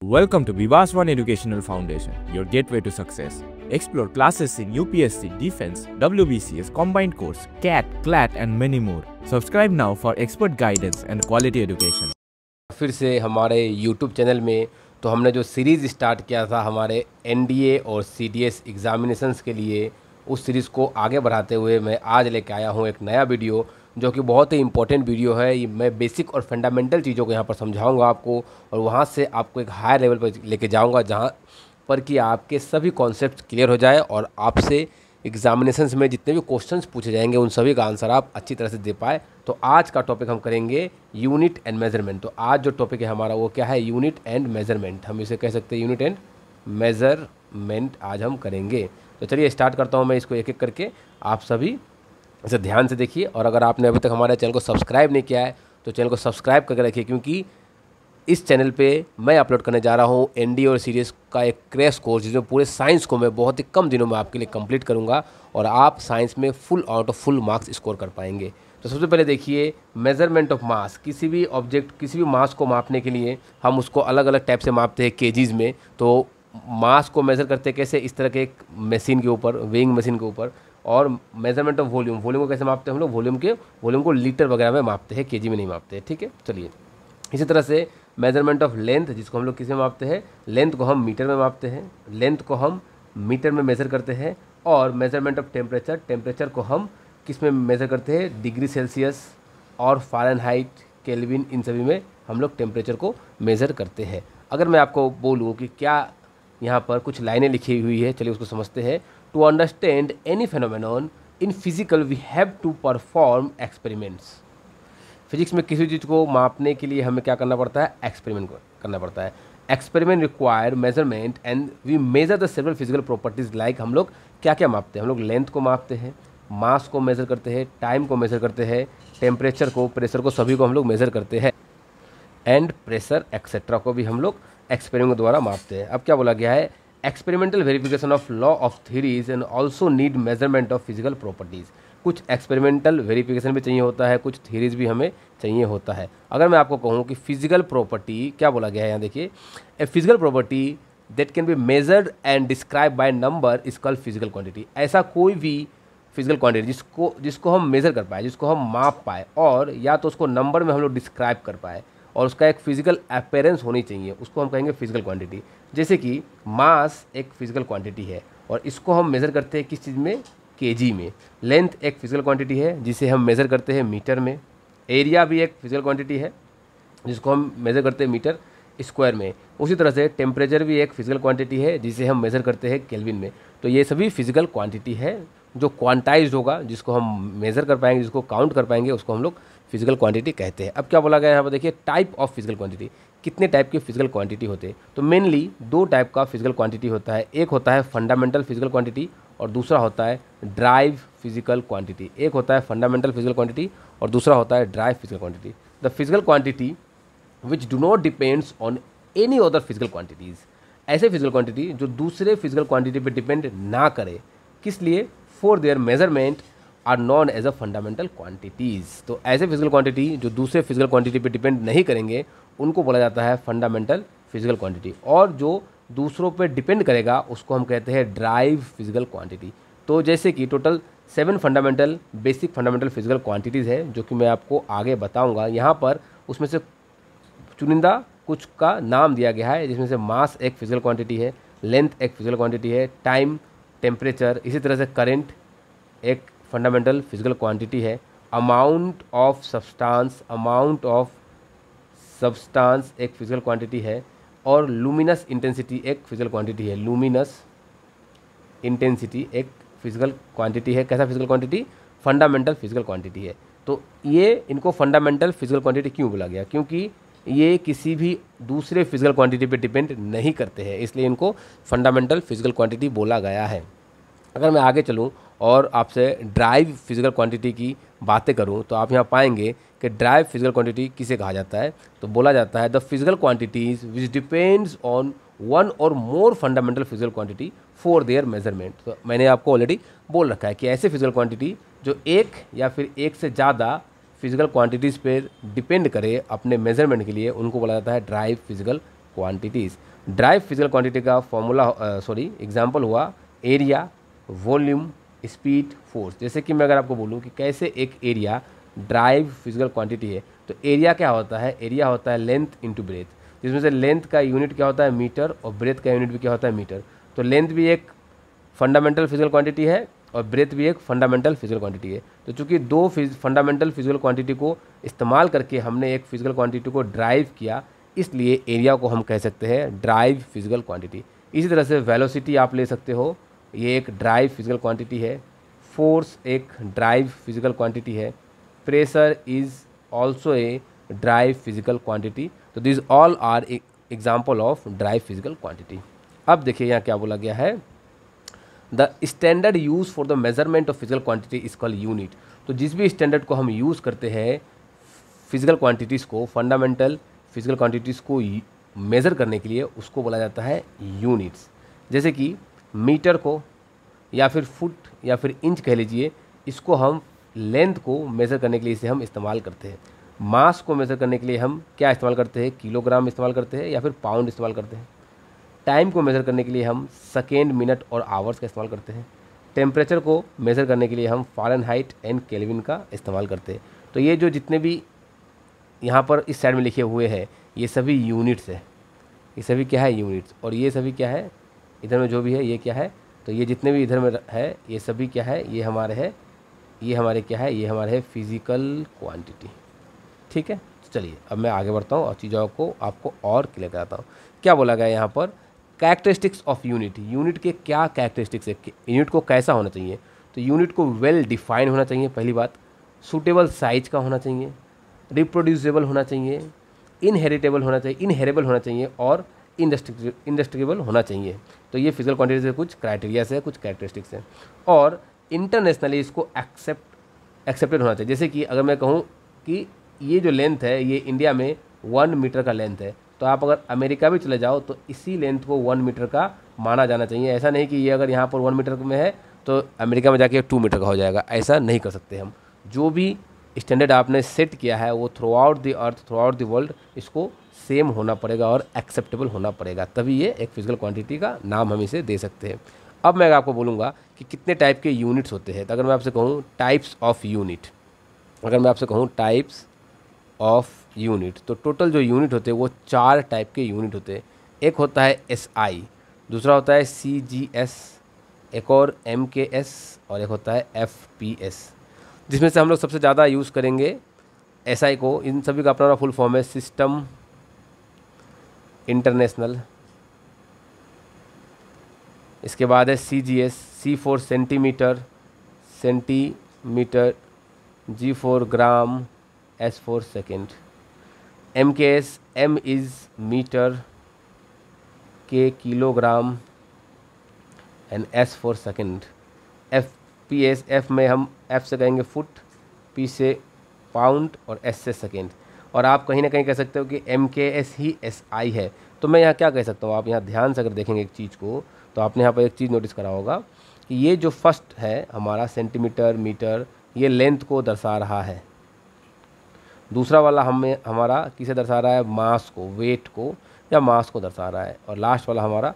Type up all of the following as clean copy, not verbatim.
Welcome to Vivas One Educational Foundation, your gateway to success. Explore classes in UPSC, Defense, WBCS, Combined Course, CAT, CLAT and many more. Subscribe now for expert guidance and quality education. फिर से हमारे YouTube channel में तो हमने जो series start किया था हमारे NDA और CDS एग्ज़ामिनेशंस के लिए, उस सीरीज़ को आगे बढ़ाते हुए मैं आज लेके आया हूँ एक नया वीडियो जो कि बहुत ही इंपॉर्टेंट वीडियो है। ये मैं बेसिक और फंडामेंटल चीज़ों को यहाँ पर समझाऊंगा आपको और वहाँ से आपको एक हायर लेवल पर लेके जाऊँगा जहाँ पर कि आपके सभी कॉन्सेप्ट क्लियर हो जाए और आपसे एग्जामिनेशंस में जितने भी क्वेश्चंस पूछे जाएंगे उन सभी का आंसर आप अच्छी तरह से दे पाए। तो आज का टॉपिक हम करेंगे यूनिट एंड मेजरमेंट। तो आज जो टॉपिक है हमारा वो क्या है? Unit and measurement. हम इसे कह सकते हैं यूनिट एंड मेजरमेंट आज हम करेंगे। तो चलिए स्टार्ट करता हूँ मैं इसको एक एक करके, आप सभी इसे ध्यान से देखिए। और अगर आपने अभी तक हमारे चैनल को सब्सक्राइब नहीं किया है तो चैनल को सब्सक्राइब करके रखिए, क्योंकि इस चैनल पे मैं अपलोड करने जा रहा हूँ एनडी और सीरीज़ का एक क्रैश कोर्स जिसमें पूरे साइंस को मैं बहुत ही कम दिनों में आपके लिए कंप्लीट करूँगा और आप साइंस में full out of full marks score कर पाएंगे। तो सबसे पहले देखिए, मेजरमेंट ऑफ मास। किसी भी ऑब्जेक्ट, किसी भी मास को मापने के लिए हम उसको अलग अलग टाइप से मापते हैं केजीज़ में। तो मास को मेज़र करते हैं कैसे? इस तरह के एक मशीन के ऊपर, वेइंग मशीन के ऊपर। और मेजरमेंट ऑफ वॉल्यूम, वॉल्यूम को कैसे मापते हैं हम लोग? वॉल्यूम को लीटर वगैरह में मापते हैं, केजी में नहीं मापते हैं। ठीक है, चलिए। इसी तरह से मेजरमेंट ऑफ लेंथ, जिसको हम लोग किस में मापते हैं? लेंथ को हम मीटर में मापते हैं, लेंथ को हम मीटर में मेज़र करते हैं। और मेजरमेंट ऑफ टेम्परेचर, टेम्परेचर को हम किस में मेज़र करते हैं? डिग्री सेल्सियस और फ़ारेनहाइट, केल्विन, इन सभी में हम लोग टेम्परेचर को मेज़र करते हैं। अगर मैं आपको बोलूँ कि क्या यहाँ पर कुछ लाइनें लिखी हुई है, चलिए उसको समझते हैं। To understand any phenomenon in physical we have to perform experiments. Physics में किसी चीज़ को मापने के लिए हमें क्या करना पड़ता है? एक्सपेरिमेंट करना पड़ता है। Experiment require measurement and we measure the several physical properties. Like हम लोग क्या क्या मापते हैं? हम लोग लेंथ को मापते हैं, मास को मेज़र करते हैं, टाइम को मेज़र करते हैं, टेम्परेचर को, प्रेशर को, सभी को हम लोग मेज़र करते हैं। एंड प्रेशर एक्सेट्रा को भी हम लोग एक्सपेरिमेंट द्वारा मापते हैं। अब क्या बोला गया है? Experimental verification of law of theories and also need measurement of physical properties. कुछ एक्सपेरिमेंटल वेरिफिकेशन भी चाहिए होता है, कुछ थ्योरीज भी हमें चाहिए होता है। अगर मैं आपको कहूँ कि फिजिकल प्रॉपर्टी, क्या बोला गया है यहाँ देखिए, a physical property that can be measured and describe by number is called physical quantity. ऐसा कोई भी फिजिकल क्वांटिटी जिसको हम मेज़र कर पाए, जिसको हम माप पाए, और या तो उसको नंबर में हम लोग डिस्क्राइब कर पाए और उसका एक फिजिकल अपीयरेंस होनी चाहिए, उसको हम कहेंगे फिजिकल क्वांटिटी। जैसे कि मास एक फिजिकल क्वांटिटी है और इसको हम मेज़र करते हैं किस चीज़ में? केजी में। लेंथ एक फिजिकल क्वांटिटी है जिसे हम मेज़र करते हैं मीटर में। एरिया भी एक फिजिकल क्वांटिटी है जिसको हम मेज़र करते हैं मीटर स्क्वायर में। उसी तरह से टेम्परेचर भी एक फिजिकल क्वांटिटी है जिसे हम मेज़र करते हैं केल्विन में। तो ये सभी फिजिकल क्वांटिटी है जो क्वांटाइज्ड होगा, जिसको हम मेज़र कर पाएंगे, जिसको काउंट कर पाएंगे, उसको हम लोग फिजिकल क्वांटिटी कहते हैं। अब क्या बोला गया यहाँ पर देखिए, टाइप ऑफ फिजिकल क्वांटिटी। कितने टाइप के फिजिकल क्वांटिटी होते हैं? तो मेनली दो टाइप का फिजिकल क्वांटिटी होता है। एक होता है फंडामेंटल फिजिकल क्वांटिटी और दूसरा होता है ड्राइव फिजिकल क्वांटिटी। एक होता है फंडामेंटल फिजिकल क्वांटिटी और दूसरा होता है drive physical quantity. The physical quantity which do not depends on any other physical quantities. ऐसे फिजिकल क्वांटिटी जो दूसरे फिजिकल क्वांटिटी पर डिपेंड ना करे, किस लिए? For their measurement are known as a fundamental quantities. तो ऐसे फिजिकल क्वांटिटी जो दूसरे फिजिकल क्वांटिटी पे डिपेंड नहीं करेंगे उनको बोला जाता है फंडामेंटल फिजिकल क्वांटिटी, और जो दूसरों पे डिपेंड करेगा उसको हम कहते हैं ड्राइव फिजिकल क्वांटिटी। तो जैसे कि total 7 fundamental, basic fundamental physical quantities है जो कि मैं आपको आगे बताऊँगा। यहाँ पर उसमें से चुनिंदा कुछ का नाम दिया गया है, जिसमें से मास एक फिजिकल क्वांटिटी है, लेंथ एक फिजिकल क्वांटिटी है, टाइम, टेम्परेचर, इसी तरह से करंट एक फंडामेंटल फिजिकल क्वांटिटी है, अमाउंट ऑफ सब्सटेंस एक फिजिकल क्वांटिटी है, और लुमिनस इंटेंसिटी एक फिजिकल क्वांटिटी है। लुमिनस इंटेंसिटी एक फिजिकल क्वांटिटी है। कैसा physical quantity? Fundamental physical quantity है। तो ये इनको फंडामेंटल फिजिकल क्वांटिटी क्यों बोला गया? क्योंकि ये किसी भी दूसरे फिजिकल क्वांटिटी पे डिपेंड नहीं करते हैं, इसलिए इनको फंडामेंटल फिजिकल क्वांटिटी बोला गया है। अगर मैं आगे चलूँ और आपसे ड्राइव फिजिकल क्वांटिटी की बातें करूँ तो आप यहाँ पाएंगे कि ड्राइव फिजिकल क्वांटिटी किसे कहा जाता है? तो बोला जाता है the physical quantities which depends on one और more fundamental physical quantity for their measurement. तो मैंने आपको ऑलरेडी बोल रखा है कि ऐसे फिजिकल क्वांटिटी जो एक या फिर एक से ज़्यादा फिजिकल क्वांटिटीज़ पे डिपेंड करे अपने मेजरमेंट के लिए, उनको बोला जाता है drive physical quantities. Drive physical quantity का फॉर्मूला एग्जाम्पल हुआ एरिया, वॉल्यूम, स्पीड, फोर्स। जैसे कि मैं अगर आपको बोलूँ कि कैसे एक एरिया ड्राइव फिजिकल क्वांटिटी है, तो एरिया क्या होता है, एरिया होता है लेंथ इंटू ब्रेथ, जिसमें से लेंथ का यूनिट क्या होता है मीटर और ब्रेथ का यूनिट भी क्या होता है मीटर। तो लेंथ भी एक फंडामेंटल फिजिकल क्वांटिटी है और ब्रेथ भी एक फंडामेंटल फिजिकल क्वांटिटी है। तो चूंकि दो फंडामेंटल फिजिकल क्वांटिटी को इस्तेमाल करके हमने एक फिजिकल क्वांटिटी को ड्राइव किया, इसलिए एरिया को हम कह सकते हैं ड्राइव फिजिकल क्वांटिटी। इसी तरह से वेलोसिटी आप ले सकते हो, ये एक ड्राइव फिजिकल क्वांटिटी है। फोर्स एक ड्राइव फिजिकल क्वांटिटी है। Pressure is also a derived physical quantity. तो this all are example of derived physical quantity. अब देखिए यहाँ क्या बोला गया है, the standard use for the measurement of physical quantity is called unit. तो जिस भी स्टैंडर्ड को हम यूज़ करते हैं फिजिकल क्वांटिटीज़ को, फंडामेंटल फिजिकल क्वांटिटीज़ को मेज़र करने के लिए, उसको बोला जाता है यूनिट्स। जैसे कि मीटर को या फिर फुट या फिर इंच कह लीजिए, इसको हम लेंथ को मेज़र करने के लिए इसे हम इस्तेमाल करते हैं। मास को मेज़र करने के लिए हम क्या इस्तेमाल करते हैं, किलोग्राम इस्तेमाल करते हैं या फिर पाउंड इस्तेमाल करते हैं। टाइम को मेज़र करने के लिए हम सेकेंड, मिनट और आवर्स का इस्तेमाल करते हैं। टेम्परेचर को मेज़र करने के लिए हम फ़ारेनहाइट एंड केल्विन का इस्तेमाल करते हैं। तो ये जो जितने भी यहाँ पर इस साइड में लिखे हुए हैं, ये सभी यूनिट्स है। ये सभी क्या है, यूनिट्स। और ये सभी क्या है, इधर में जो भी है ये क्या है, तो ये जितने भी इधर में है ये सभी क्या है, ये हमारे है, ये हमारे क्या है, ये हमारे है फिजिकल क्वांटिटी। ठीक है, तो चलिए अब मैं आगे बढ़ता हूँ और चीज़ों को आपको और क्लियर कराता हूँ। क्या बोला गया यहाँ पर, कैरेक्टरिस्टिक्स ऑफ यूनिट। यूनिट के क्या कैरेक्टरिस्टिक्स है, यूनिट को कैसा होना चाहिए। तो यूनिट को वेल डिफाइन होना चाहिए, पहली बात। सूटेबल साइज का होना चाहिए, रिप्रोड्यूसेबल होना चाहिए, इनहेरिटेबल होना चाहिए, इनहेरेबल होना चाहिए और इंडस्ट्रिकेबल होना चाहिए। तो ये फिजिकल क्वांटिटी से कुछ क्राइटेरिया है, कुछ कैरेक्टरिस्टिक्स हैं। और इंटरनेशनली इसको एक्सेप्टेड होना चाहिए। जैसे कि अगर मैं कहूँ कि ये जो लेंथ है ये इंडिया में 1 मीटर का लेंथ है, तो आप अगर अमेरिका भी चले जाओ तो इसी लेंथ को 1 मीटर का माना जाना चाहिए। ऐसा नहीं कि ये अगर यहाँ पर 1 मीटर में है तो अमेरिका में जाके 2 मीटर का हो जाएगा, ऐसा नहीं कर सकते हम। जो भी स्टैंडर्ड आपने सेट किया है वो through out the earth, through out the world इसको सेम होना पड़ेगा और एक्सेप्टेबल होना पड़ेगा, तभी ये एक फिजिकल क्वांटिटी का नाम हम इसे दे सकते हैं। अब मैं आपको बोलूँगा कि कितने टाइप के यूनिट्स होते हैं। तो अगर मैं आपसे कहूँ टाइप्स ऑफ यूनिट, अगर मैं आपसे कहूँ टाइप्स ऑफ यूनिट, तो टोटल जो यूनिट होते हैं वो 4 टाइप के यूनिट होते हैं। एक होता है SI, दूसरा होता है CGS, एक और MKS और एक होता है FPS। जिसमें से हम लोग सबसे ज़्यादा यूज़ करेंगे SI को। इन सभी का अपना फुल फॉर्म है सिस्टम इंटरनेशनल। इसके बाद है CGS, C for centimetre, G for gram, S for second. MKS, M is metre, K kilogram and S for second. FPS, F में हम F से कहेंगे फुट, P से पाउंड और S से सेकेंड। और आप कहीं ना कहीं कह सकते हो कि MKS ही SI है। तो मैं यहाँ क्या कह सकता हूँ, आप यहाँ ध्यान से अगर देखेंगे एक चीज़ को, तो आपने यहाँ पर एक चीज़ नोटिस करा होगा कि ये जो फर्स्ट है हमारा सेंटीमीटर, मीटर, ये लेंथ को दर्शा रहा है। दूसरा वाला हमारा किसे दर्शा रहा है, मास को, वेट को या मास को दर्शा रहा है। और लास्ट वाला हमारा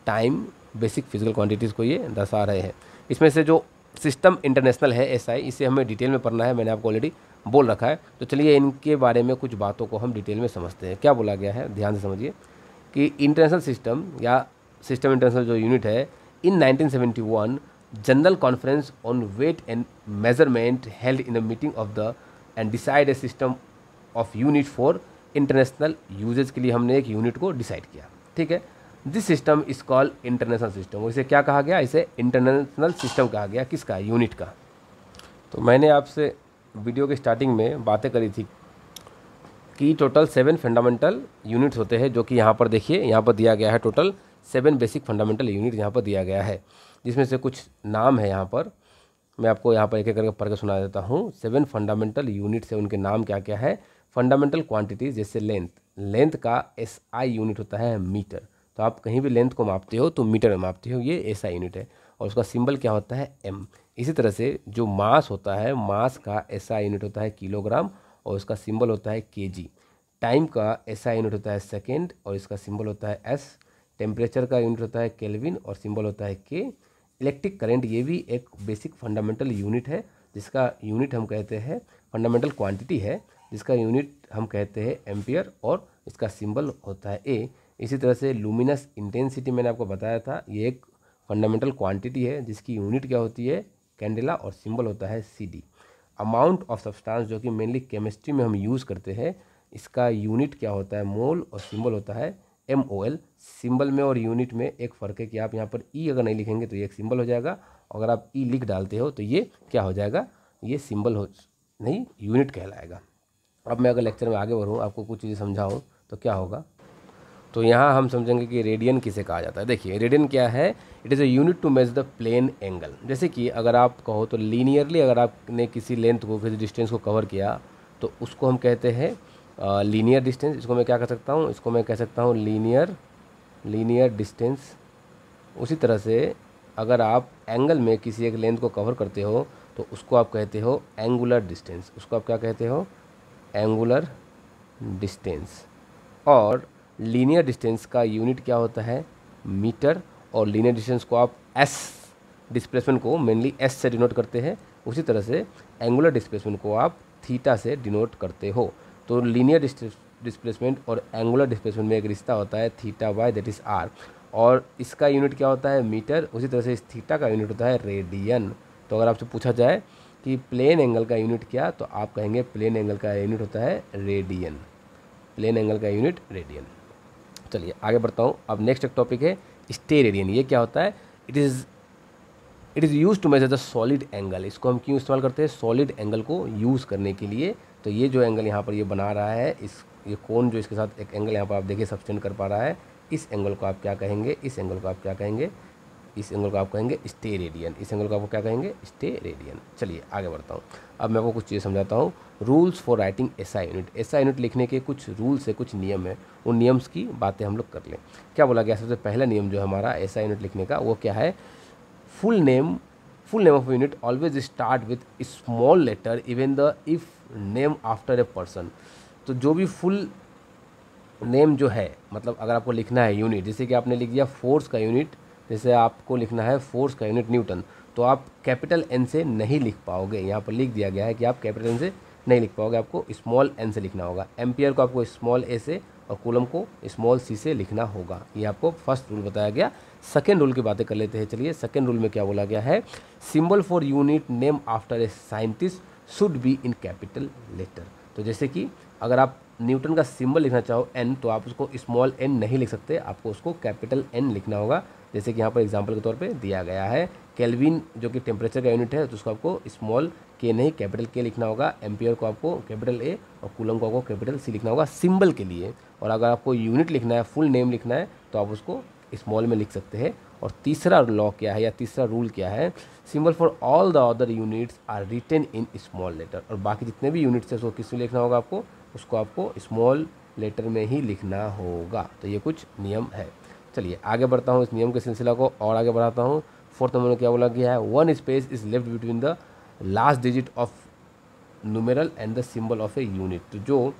टाइम, बेसिक फिजिकल क्वांटिटीज़ को ये दर्शा रहे हैं। इसमें से जो सिस्टम इंटरनेशनल है SI, इसे हमें डिटेल में पढ़ना है, मैंने आपको ऑलरेडी बोल रखा है। तो चलिए इनके बारे में कुछ बातों को हम डिटेल में समझते हैं। क्या बोला गया है, ध्यान से समझिए कि इंटरनेशनल सिस्टम या सिस्टम इंटरनेशनल जो यूनिट है, in 1971 general conference on weight and measurement held in a meeting of the and decide a system of unit for international usage के लिए हमने एक यूनिट को डिसाइड किया। ठीक है, this system is called international system. इसे क्या कहा गया, इसे इंटरनेशनल सिस्टम कहा गया। किसका, यूनिट का। तो मैंने आपसे वीडियो के स्टार्टिंग में बातें करी थी कि टोटल 7 फंडामेंटल यूनिट्स होते हैं, जो कि यहाँ पर देखिए, यहाँ पर दिया गया है टोटल 7 बेसिक फंडामेंटल यूनिट यहाँ पर दिया गया है, जिसमें से कुछ नाम है यहाँ पर। मैं आपको यहाँ पर एक एक करके पढ़ के सुना देता हूँ। 7 फंडामेंटल यूनिट्स है, उनके नाम क्या क्या है। फंडामेंटल क्वांटिटीज, जैसे लेंथ, लेंथ का SI यूनिट होता है मीटर। तो आप कहीं भी लेंथ को मापते हो तो मीटर में मापते हो, ये SI यूनिट है। और उसका सिंबल क्या होता है, M। इसी तरह से जो मास होता है, मास का SI यूनिट होता है किलोग्राम और उसका सिंबल होता है kg। टाइम का SI यूनिट होता है सेकेंड और इसका सिंबल होता है S। टेम्परेचर का यूनिट होता है केल्विन और सिंबल होता है K। इलेक्ट्रिक करंट ये भी एक बेसिक फंडामेंटल यूनिट है जिसका यूनिट हम कहते हैं, फंडामेंटल क्वांटिटी है जिसका यूनिट हम कहते हैं एम्पियर और इसका सिंबल होता है A। इसी तरह से लुमिनस इंटेंसिटी मैंने आपको बताया था, ये एक फंडामेंटल क्वांटिटी है जिसकी यूनिट क्या होती है कैंडेला और सिंबल होता है CD। अमाउंट ऑफ सब्सटेंस जो कि मेनली केमिस्ट्री में हम यूज़ करते हैं, इसका यूनिट क्या होता है मोल और सिंबल होता है MOL। सिंबल में और यूनिट में एक फ़र्क है कि आप यहाँ पर E अगर नहीं लिखेंगे तो ये एक सिंबल हो जाएगा, अगर आप E लिख डालते हो तो ये क्या हो जाएगा, ये सिंबल हो नहीं यूनिट कहलाएगा। अब मैं अगर लेक्चर में आगे बढ़ूँ आपको कुछ चीज़ें समझाऊँ तो क्या होगा, तो यहाँ हम समझेंगे कि रेडियन किसे कहा जाता है। देखिए रेडियन क्या है, it is a unit to measure the plane angle. जैसे कि अगर आप कहो तो लीनियरली अगर आपने किसी लेंथ को किसी डिस्टेंस को कवर किया तो उसको हम कहते हैं लीनियर डिस्टेंस। इसको मैं क्या कह सकता हूँ, इसको मैं कह सकता हूँ लीनियर डिस्टेंस। उसी तरह से अगर आप एंगल में किसी एक लेंथ को कवर करते हो तो उसको आप कहते हो एंगुलर डिस्टेंस। उसको आप क्या कहते हो, एंगुलर डिस्टेंस। और लीनियर डिस्टेंस का यूनिट क्या होता है मीटर, और लीनियर डिस्टेंस को आप S डिस्प्लेसमेंट को मेनली S से डिनोट करते हैं। उसी तरह से एंगुलर डिस्प्लेसमेंट को आप थीटा से डिनोट करते हो। तो लीनियर डिस्प्लेसमेंट और एंगुलर डिस्प्लेसमेंट में एक रिश्ता होता है theta by that is R, और इसका यूनिट क्या होता है मीटर। उसी तरह से इस थीटा का यूनिट होता है रेडियन। तो अगर आपसे पूछा जाए कि प्लेन एंगल का यूनिट क्या, तो आप कहेंगे प्लेन एंगल का यूनिट होता है रेडियन। प्लेन एंगल का यूनिट रेडियन। चलिए आगे बढ़ता हूँ। अब नेक्स्ट एक टॉपिक है स्टेरेडियन। ये क्या होता है, it is use to measure the solid angle. इसको हम क्यों इस्तेमाल करते हैं, सॉलिड एंगल को यूज़ करने के लिए। तो ये जो एंगल यहाँ पर ये बना रहा है, ये कोन जो इसके साथ एक एंगल यहाँ पर आप देखिए सब्सटेंड कर पा रहा है, इस एंगल को आप क्या कहेंगे, इस एंगल को आप क्या कहेंगे, इस एंगल को आप कहेंगे स्टेरेडियन। इस एंगल को आपको क्या कहेंगे, स्टेरेडियन। चलिए आगे बढ़ता हूँ। अब मैं आपको कुछ चीज़ें समझाता हूँ। Rules for writing SI unit. SI unit लिखने के कुछ रूल्स है, कुछ नियम है, उन नियम्स की बातें हम लोग कर लें। क्या बोला गया, सबसे पहला नियम जो हमारा SI यूनिट लिखने का वो क्या है, full name of unit always start with small letter even the if name after a person. तो जो भी फुल नेम जो है, मतलब अगर आपको लिखना है यूनिट, जैसे कि आपने लिख दिया फोर्स का यूनिट, जैसे आपको लिखना है फोर्स का यूनिट न्यूटन, तो आप कैपिटल N से नहीं लिख पाओगे। यहाँ पर लिख दिया गया है कि आप कैपिटल N से नहीं लिख पाओगे, आपको स्मॉल n से लिखना होगा। एम्पियर को आपको स्मॉल a से और कूलम को स्मॉल c से लिखना होगा। ये आपको फर्स्ट रूल बताया गया। सेकेंड रूल की बातें कर लेते हैं। चलिए सेकेंड रूल में क्या बोला गया है, symbol for unit name after a scientist should be in capital letter. तो जैसे कि अगर आप न्यूटन का सिंबल लिखना चाहो n, तो आप उसको स्मॉल n नहीं लिख सकते, आपको उसको कैपिटल N लिखना होगा। जैसे कि यहाँ पर एग्जांपल के तौर पे दिया गया है, केल्विन जो कि टेम्परेचर का यूनिट है, तो उसको आपको स्मॉल k नहीं कैपिटल K लिखना होगा। एम्पियर को आपको कैपिटल A और कूलम को आपको कैपिटल C लिखना होगा सिंबल के लिए। और अगर आपको यूनिट लिखना है, फुल नेम लिखना है, तो आप उसको स्मॉल में लिख सकते हैं। और तीसरा लॉ क्या है या तीसरा रूल क्या है, symbol for all the other units are written in small letter. और बाकी जितने भी यूनिट्स है उसको किस में लिखना होगा, आपको उसको आपको स्मॉल लेटर में ही लिखना होगा। तो ये कुछ नियम है। चलिए आगे बढ़ता हूँ, इस नियम के सिलसिला को और आगे बढ़ाता हूँ। फोर्थ नंबर में क्या बोला गया है, one space is left between the last digit of numeral and the symbol of a unit. तो जो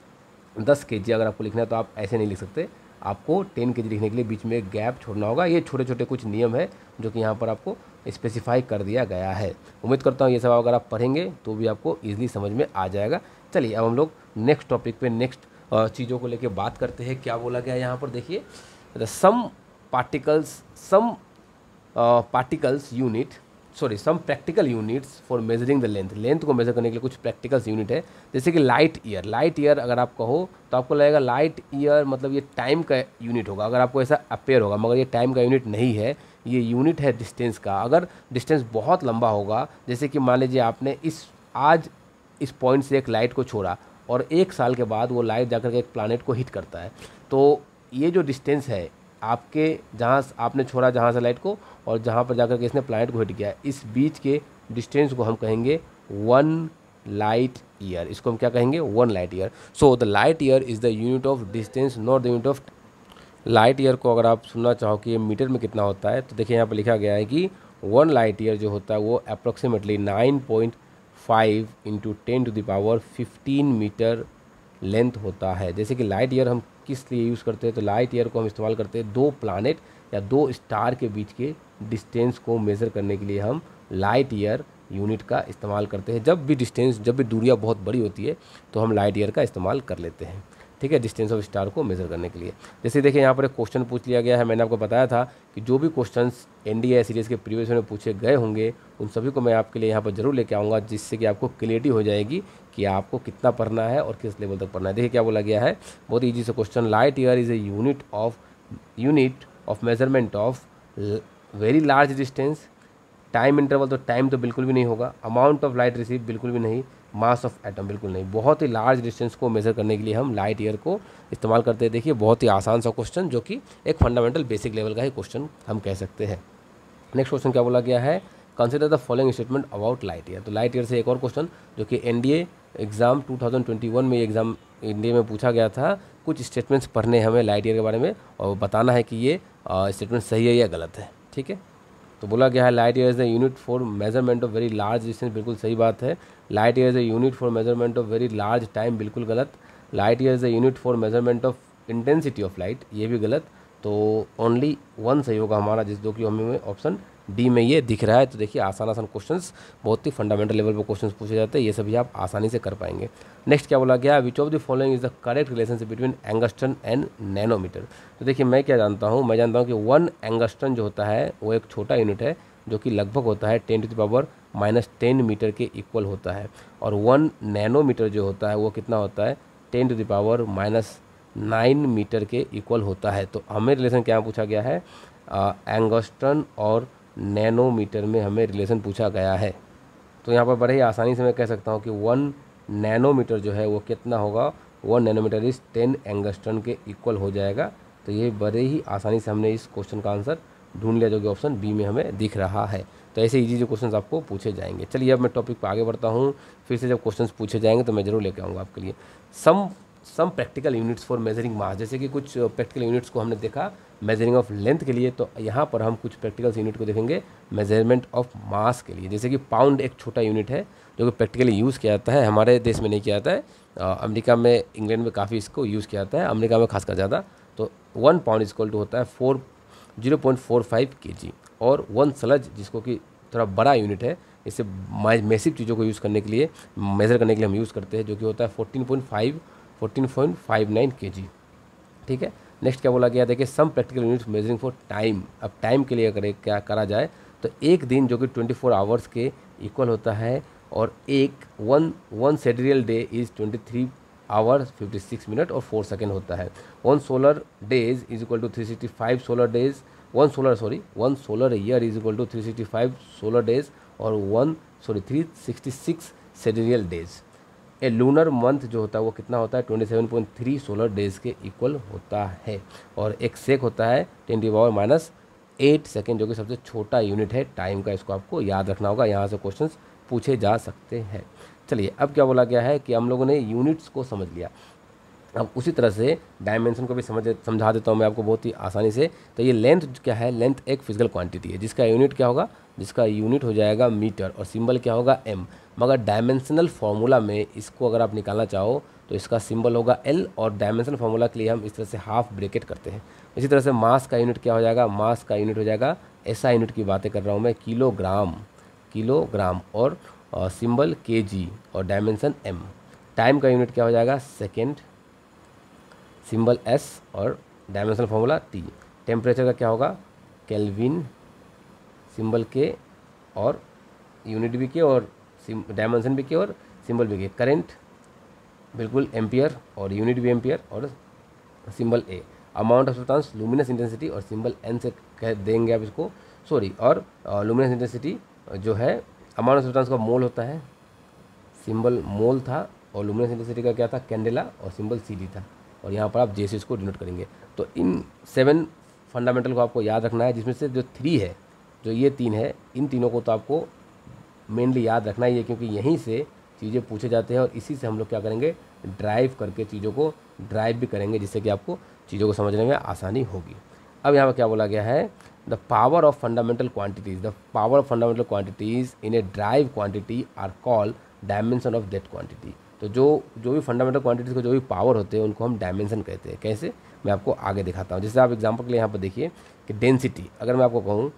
10 kg अगर आपको लिखना है तो आप ऐसे नहीं लिख सकते, आपको 10 kg लिखने के लिए बीच में एक गैप छोड़ना होगा। ये छोटे छोटे कुछ नियम है जो कि यहाँ पर आपको स्पेसिफाई कर दिया गया है। उम्मीद करता हूँ ये सब अगर आप पढ़ेंगे तो भी आपको ईजिली समझ में आ जाएगा। चलिए अब हम लोग नेक्स्ट टॉपिक पे नेक्स्ट चीज़ों को लेके बात करते हैं। क्या बोला गया है यहाँ पर देखिए, some practical units for measuring the length को मेजर करने के लिए कुछ प्रैक्टिकल्स यूनिट है। जैसे कि लाइट ईयर अगर आप कहो तो आपको लगेगा लाइट ईयर मतलब ये टाइम का यूनिट होगा, अगर आपको ऐसा अपेयर होगा, मगर ये टाइम का यूनिट नहीं है, ये यूनिट है डिस्टेंस का। अगर डिस्टेंस बहुत लंबा होगा, जैसे कि मान लीजिए आपने आज इस पॉइंट से एक लाइट को छोड़ा और 1 साल के बाद वो लाइट जाकर के एक प्लैनेट को हिट करता है, तो ये जो डिस्टेंस है आपके जहाँ आपने छोड़ा जहाँ से लाइट को और जहाँ पर जाकर के इसने प्लैनेट को हिट किया है, इस बीच के डिस्टेंस को हम कहेंगे 1 लाइट ईयर। इसको हम क्या कहेंगे, 1 light year. So the light year is the unit of distance, not the unit of. Light year को अगर आप सुनना चाहो कि ये मीटर में कितना होता है, तो देखिए यहाँ पर लिखा गया है कि 1 लाइट ईयर जो होता है वो अप्रोक्सीमेटली 9.5 × 10⁻15 मीटर लेंथ होता है। जैसे कि लाइट ईयर हम किस लिए यूज़ करते हैं, तो लाइट ईयर को हम इस्तेमाल करते हैं 2 प्लानेट या 2 स्टार के बीच के डिस्टेंस को मेज़र करने के लिए हम लाइट ईयर यूनिट का इस्तेमाल करते हैं। जब भी दूरियाँ बहुत बड़ी होती है तो हम लाइट ईयर का इस्तेमाल कर लेते हैं, ठीक है, डिस्टेंस ऑफ स्टार को मेज़र करने के लिए। जैसे देखिए यहाँ पर एक क्वेश्चन पूछ लिया गया है। मैंने आपको बताया था कि जो भी क्वेश्चंस एनडीए सीरीज़ के प्रीवियस में पूछे गए होंगे उन सभी को मैं आपके लिए यहाँ पर जरूर लेके आऊँगा, जिससे कि आपको क्लियरिटी हो जाएगी कि आपको कितना पढ़ना है और किस लेवल तक पढ़ना है। देखिए क्या बोला गया है, बहुत ईजी से question. Light year is a unit of measurement of very large distance. Time interval, तो टाइम तो बिल्कुल भी नहीं होगा। अमाउंट ऑफ लाइट रिसीव बिल्कुल भी नहीं। मास ऑफ एटम बिल्कुल नहीं। बहुत ही लार्ज डिस्टेंस को मेज़र करने के लिए हम लाइट ईयर को इस्तेमाल करते हैं। देखिए बहुत ही आसान सा क्वेश्चन, जो कि एक फंडामेंटल बेसिक लेवल का ही क्वेश्चन हम कह सकते हैं। नेक्स्ट क्वेश्चन क्या बोला गया है, consider the following statement about light year. तो लाइट ईयर से एक और क्वेश्चन, जो कि एनडीए एग्ज़ाम 2021 में एग्ज़ाम इंडिया में पूछा गया था। कुछ स्टेटमेंट्स पढ़ने हमें लाइट ईयर के बारे में और बताना है कि ये स्टेटमेंट सही है या गलत है, ठीक है। तो बोला गया है light year is the unit for measurement of very large distance, बिल्कुल सही बात है। Light year is the unit for measurement of very large time, बिल्कुल गलत। Light year is the unit for measurement of intensity of light, ये भी गलत। तो ओनली 1 सही होगा हमारा, जिस जो कि हमें ऑप्शन डी में ये दिख रहा है। तो देखिए आसान क्वेश्चंस, बहुत ही फंडामेंटल लेवल पर क्वेश्चंस पूछे जाते हैं, ये सभी आप आसानी से कर पाएंगे। नेक्स्ट क्या बोला गया, which of the following is the correct relationship between angstrom and nanometer. तो देखिए मैं क्या जानता हूँ, मैं जानता हूँ कि 1 एंगस्ट्रन जो होता है वो एक छोटा यूनिट है, जो कि लगभग होता है 10⁻⁻10 मीटर के इक्वल होता है। और 1 नैनोमीटर जो होता है वो कितना होता है, 10⁻⁹ मीटर के इक्वल होता है। तो हमें रिलेशन क्या पूछा गया है, एंगस्ट्रन और नैनोमीटर में हमें रिलेशन पूछा गया है। तो यहाँ पर बड़े ही आसानी से मैं कह सकता हूँ कि 1 नैनोमीटर जो है वो कितना होगा, 1 नैनोमीटर इस 10 एंगस्ट्रन के इक्वल हो जाएगा। तो ये बड़े ही आसानी से हमने इस क्वेश्चन का आंसर ढूंढ लिया, जो कि ऑप्शन बी में हमें दिख रहा है। तो ऐसे इजी जो क्वेश्चंस आपको पूछे जाएंगे। चलिए अब मैं टॉपिक पर आगे बढ़ता हूँ। फिर से जब क्वेश्चंस पूछे जाएंगे तो मैं जरूर लेके आऊँगा आपके लिए। Some practical units for measuring mass, जैसे कि कुछ प्रैक्टिकल यूनिट्स को हमने देखा मेजरिंग ऑफ लेंथ के लिए, तो यहाँ पर हम कुछ प्रैक्टिकल यूनिट को देखेंगे मेजरमेंट ऑफ मास के लिए। जैसे कि पाउंड एक छोटा यूनिट है जो कि प्रैक्टिकली यूज़ किया जाता है, हमारे देश में नहीं किया जाता है, अमेरिका में, इंग्लैंड में काफ़ी इसको यूज़ किया जाता है, अमेरिका में खासकर ज़्यादा। तो 1 पाउंड इक्वल टू होता है 0.45 kg। और 1 स्लज, जिसको कि थोड़ा बड़ा यूनिट है, इससे मैसिव चीज़ों को यूज़ करने के लिए, मेज़र करने के लिए हम यूज़ करते हैं, जो कि होता है 14.59 kg, ठीक है। नेक्स्ट क्या बोला गया, देखिए some practical units measuring for time. अब टाइम के लिए अगर क्या करा जाए तो एक दिन जो कि 24 आवर्स के इक्वल होता है, और one sidereal day is 23 hours 56 minute और 4 सेकेंड होता है। 1 solar days is equal to 365 solar days, 1 solar year is equal to 365 solar days और 366 sidereal days. A lunar month जो होता है वो कितना होता है, 27.3 सोलर डेज के इक्वल होता है। और एक सेक होता है 10⁻⁸ सेकेंड, जो कि सबसे छोटा यूनिट है टाइम का। इसको आपको याद रखना होगा, यहाँ से क्वेश्चंस पूछे जा सकते हैं। चलिए अब क्या बोला गया है कि हम लोगों ने यूनिट्स को समझ लिया, अब उसी तरह से डायमेंशन को भी समझा देता हूँ मैं आपको बहुत ही आसानी से। तो ये लेंथ क्या है, लेंथ एक फिजिकल क्वांटिटी है जिसका यूनिट क्या होगा, जिसका यूनिट हो जाएगा मीटर और सिंबल क्या होगा एम। मगर डायमेंशनल फार्मूला में इसको अगर आप निकालना चाहो तो इसका सिंबल होगा एल, और डायमेंशनल फार्मूला के लिए हम इस तरह से हाफ ब्रैकेट करते हैं। इसी तरह से मास का यूनिट क्या हो जाएगा, मास का यूनिट हो जाएगा, ऐसा यूनिट की बातें कर रहा हूँ मैं, किलोग्राम और सिंबल केजी और डायमेंशन एम। टाइम का यूनिट क्या हो जाएगा, सेकेंड, सिंबल एस और डायमेंशनल फार्मूला टी। टेम्परेचर का क्या होगा, केल्विन, सिंबल के और यूनिट भी के और डायमेंशन भी के और सिंबल भी के। करंट बिल्कुल एम्पियर और यूनिट भी एम्पियर और symbol A. Amount of substance luminous intensity और सिंबल एन से कह देंगे आप इसको, और लुमिनस इंटेंसिटी जो है, अमाउंट ऑफ सब्सटेंस का मोल होता है, सिंबल मोल था, और लुमिनस इंटेंसिटी का क्या था, कैंडेला, और सिंबल सी डी था। और यहाँ पर आप जैसे इसको डिनोट करेंगे। तो इन 7 फंडामेंटल को आपको याद रखना है, जिसमें से जो 3 है, जो ये 3 है, इन तीनों को तो आपको मेनली याद रखना ही है, क्योंकि यहीं से चीज़ें पूछे जाते हैं और इसी से हम लोग क्या करेंगे, ड्राइव करके चीज़ों को ड्राइव भी करेंगे, जिससे कि आपको चीज़ों को समझने में आसानी होगी। अब यहाँ पर क्या बोला गया है, the power of fundamental quantities in a drive quantity are called dimension of that quantity. तो जो जो भी फंडामेंटल क्वांटिटीज़ को जो भी पावर होते हैं उनको हम डायमेंशन कहते हैं। कैसे, मैं आपको आगे दिखाता हूँ। जैसे आप एग्जांपल के लिए यहाँ पर देखिए कि डेंसिटी, अगर मैं आपको कहूँ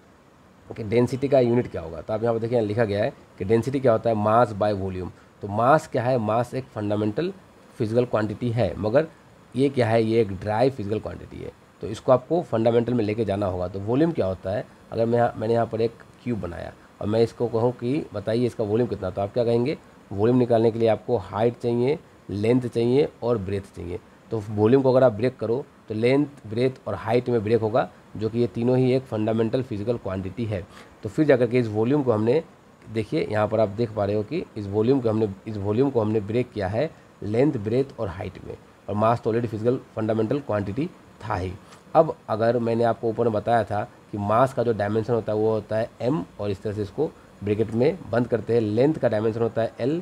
कि डेंसिटी का यूनिट क्या होगा, तो आप यहाँ पर देखिए लिखा गया है कि डेंसिटी क्या होता है, मास बाय वॉल्यूम। तो मास क्या है, मास एक फंडामेंटल फिजिकल क्वांटिटी है, मगर ये क्या है, ये एक ड्राई फिजिकल क्वांटिटी है। तो इसको आपको फंडामेंटल में लेके जाना होगा। तो वॉल्यूम क्या होता है, अगर मैंने यहाँ पर एक क्यूब बनाया और मैं इसको कहूँ कि बताइए इसका वॉल्यूम कितना, तो आप क्या कहेंगे, वॉल्यूम निकालने के लिए आपको हाइट चाहिए, लेंथ चाहिए और ब्रेथ चाहिए। तो वॉल्यूम को अगर आप ब्रेक करो तो लेंथ, ब्रेथ और हाइट में ब्रेक होगा, जो कि ये तीनों ही एक फंडामेंटल फिजिकल क्वांटिटी है। तो फिर जाकर के इस वॉल्यूम को हमने, देखिए यहाँ पर आप देख पा रहे हो कि इस वॉल्यूम को हमने ब्रेक किया है लेंथ, ब्रेथ और हाइट में, और मास तो ऑलरेडी फिजिकल फंडामेंटल क्वांटिटी था ही। अब अगर मैंने आपको ऊपर में बताया था कि मास का जो डायमेंशन होता है वो होता है m, और इस तरह से इसको ब्रैकेट में बंद करते हैं। लेंथ का डायमेंशन होता है l,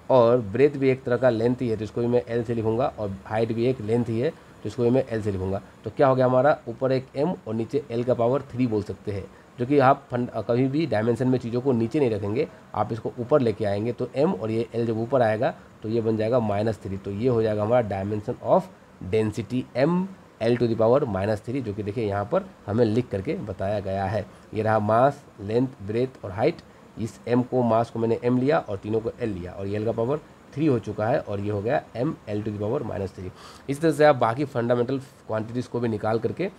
और ब्रेथ भी एक तरह का लेंथ ही है, तो इसको भी मैं l से लिखूंगा, और हाइट भी एक लेंथ ही है, तो इसको भी मैं l से लिखूंगा। तो क्या हो गया हमारा, ऊपर एक m और नीचे l का पावर 3 बोल सकते हैं, जो कि आप कभी भी डायमेंशन में चीज़ों को नीचे नहीं रखेंगे, आप इसको ऊपर लेके आएंगे। तो m और ये l जब ऊपर आएगा तो ये बन जाएगा -3। तो ये हो जाएगा हमारा dimension of density m l⁻⁻3, जो कि देखिए यहाँ पर हमें लिख करके बताया गया है। ये रहा मास, लेंथ, ब्रेथ और हाइट। इस m को, मास को मैंने m लिया और तीनों को l लिया, और ये l का पावर 3 हो चुका है, और ये हो गया m l⁻⁻3। इस तरह से आप बाकी फंडामेंटल क्वांटिटीज़ को भी निकाल करके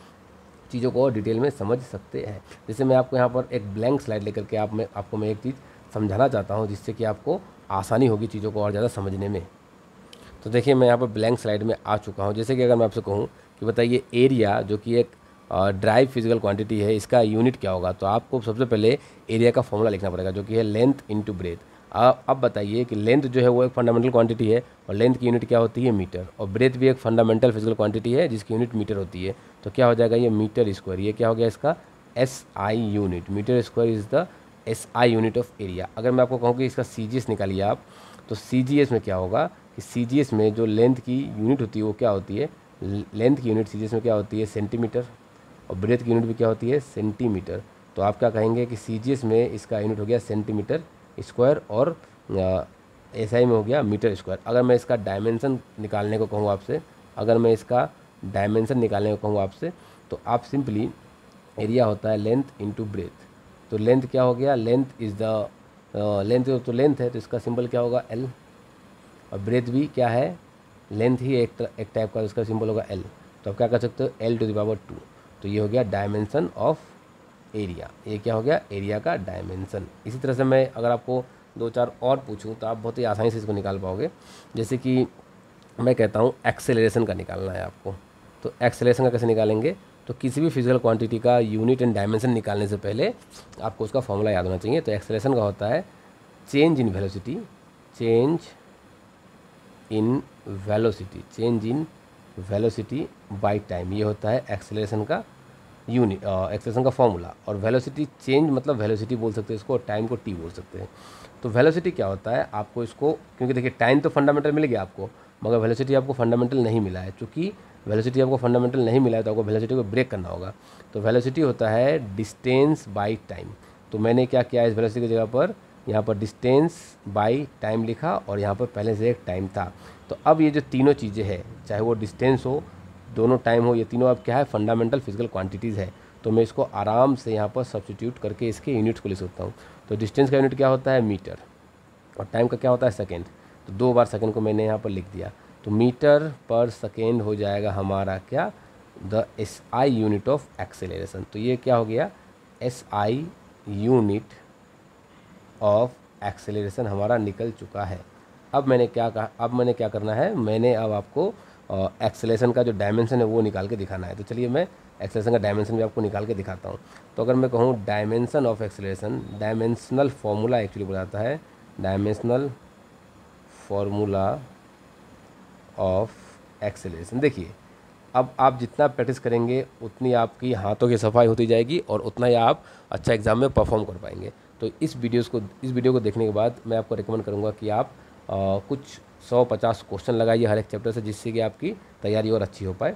चीज़ों को और डिटेल में समझ सकते हैं। जैसे मैं आपको यहाँ पर एक ब्लैंक स्लाइड लेकर के आपको मैं एक चीज़ समझाना चाहता हूँ, जिससे कि आपको आसानी होगी चीज़ों को और ज़्यादा समझने में। तो देखिए मैं यहाँ पर ब्लैंक स्लाइड में आ चुका हूँ। जैसे कि अगर मैं आपसे कहूँ कि बताइए एरिया, जो कि एक ड्राई फिजिकल क्वांटिटी है, इसका यूनिट क्या होगा, तो आपको सबसे पहले एरिया का फॉर्मूला लिखना पड़ेगा, जो कि है लेंथ इंटू ब्रेथ। अब बताइए कि लेंथ जो है वो एक फंडामेंटल क्वांटिटी है, और लेंथ की यूनिट क्या होती है, मीटर, और ब्रेथ भी एक फंडामेंटल फिजिकल क्वांटिटी है जिसकी यूनिट मीटर होती है। तो क्या हो जाएगा, ये मीटर स्क्वायर, ये क्या हो गया इसका SI unit. Metre square is the SI unit of area. अगर मैं आपको कहूँ कि इसका CGS निकालिए आप, तो CGS में क्या होगा कि CGS में जो लेंथ की यूनिट होती है वो क्या होती है, लेंथ की यूनिट CGS में क्या होती है, सेंटीमीटर, और ब्रेथ की यूनिट भी क्या होती है, सेंटीमीटर। तो आप क्या कहेंगे कि CGS में इसका यूनिट हो गया सेंटीमीटर स्क्वायर, और SI में हो गया मीटर स्क्वायर। अगर मैं इसका डायमेंशन निकालने को कहूँ आपसे, तो आप सिंपली, एरिया होता है लेंथ इंटू ब्रेथ। तो लेंथ क्या हो गया, लेंथ इज़ द लेंथ, तो लेंथ है तो इसका सिंबल क्या होगा, L, और ब्रेथ भी क्या है, लेंथ ही एक टाइप का, इसका सिंबल होगा L। तो आप क्या कर सकते हो, l⁻²। तो ये हो गया डायमेंशन ऑफ एरिया। ये क्या हो गया, एरिया का डायमेंशन। इसी तरह से मैं अगर आपको 2-4 और पूछूं तो आप बहुत ही आसानी से इसको निकाल पाओगे। जैसे कि मैं कहता हूँ एक्सेलरेशन का निकालना है आपको, तो एक्सेलरेशन का कैसे निकालेंगे, तो किसी भी फिजिकल क्वांटिटी का यूनिट एंड डायमेंशन निकालने से पहले आपको उसका फॉर्मूला याद होना चाहिए। तो एक्सेलरेशन का होता है change in velocity, change in velocity by time. ये होता है एक्सेलरेशन का यूनिट, एक्सेलरेशन का फॉर्मूला। और वेलोसिटी चेंज मतलब वेलोसिटी बोल सकते हैं इसको, और टाइम को t बोल सकते हैं। तो वेलोसिटी क्या होता है, आपको इसको, क्योंकि देखिए टाइम तो फंडामेंटल मिल गया आपको, मगर वेलोसिटी आपको फंडामेंटल नहीं मिला है। चूँकि वेलोसिटी आपको फंडामेंटल नहीं मिला है तो आपको वेलोसिटी को ब्रेक करना होगा। तो वेलोसिटी होता है डिस्टेंस बाई टाइम। तो मैंने क्या किया, इस वेलोसिटी की जगह पर यहाँ पर डिस्टेंस बाई टाइम लिखा, और यहाँ पर पहले से एक टाइम था। तो अब ये जो तीनों चीज़ें हैं, चाहे वो डिस्टेंस हो, दोनों टाइम हो, ये तीनों अब क्या है, फंडामेंटल फिजिकल क्वांटिटीज़ है। तो मैं इसको आराम से यहाँ पर सब्स्टिट्यूट करके इसके यूनिट्स को लिख सकता हूँ। तो डिस्टेंस का यूनिट क्या होता है, मीटर, और टाइम का क्या होता है, सेकेंड। तो 2 बार सेकेंड को मैंने यहाँ पर लिख दिया। तो मीटर पर सेकेंड हो जाएगा हमारा क्या, the SI unit of acceleration. तो ये क्या हो गया, SI यूनिट ऑफ एक्सेलरेशन हमारा निकल चुका है। अब मैंने क्या कहा, अब मैंने क्या करना है, मैंने अब आपको एक्सेलरेशन का जो डायमेंशन है वो निकाल के दिखाना है। तो चलिए मैं एक्सेलरेशन का डायमेंशन भी आपको निकाल के दिखाता हूँ। तो अगर मैं कहूँ dimension of acceleration, dimensional formula actually बताता है, डायमेंशनल फार्मूला ऑफ एक्सेलरेशन। देखिए अब आप जितना प्रैक्टिस करेंगे उतनी आपकी हाथों की सफाई होती जाएगी, और उतना ही आप अच्छा एग्ज़ाम में परफॉर्म कर पाएंगे। तो इस वीडियो को देखने के बाद मैं आपको रिकमेंड करूँगा कि आप कुछ 100-50 क्वेश्चन लगाइए हर एक चैप्टर से, जिससे कि आपकी तैयारी और अच्छी हो पाए।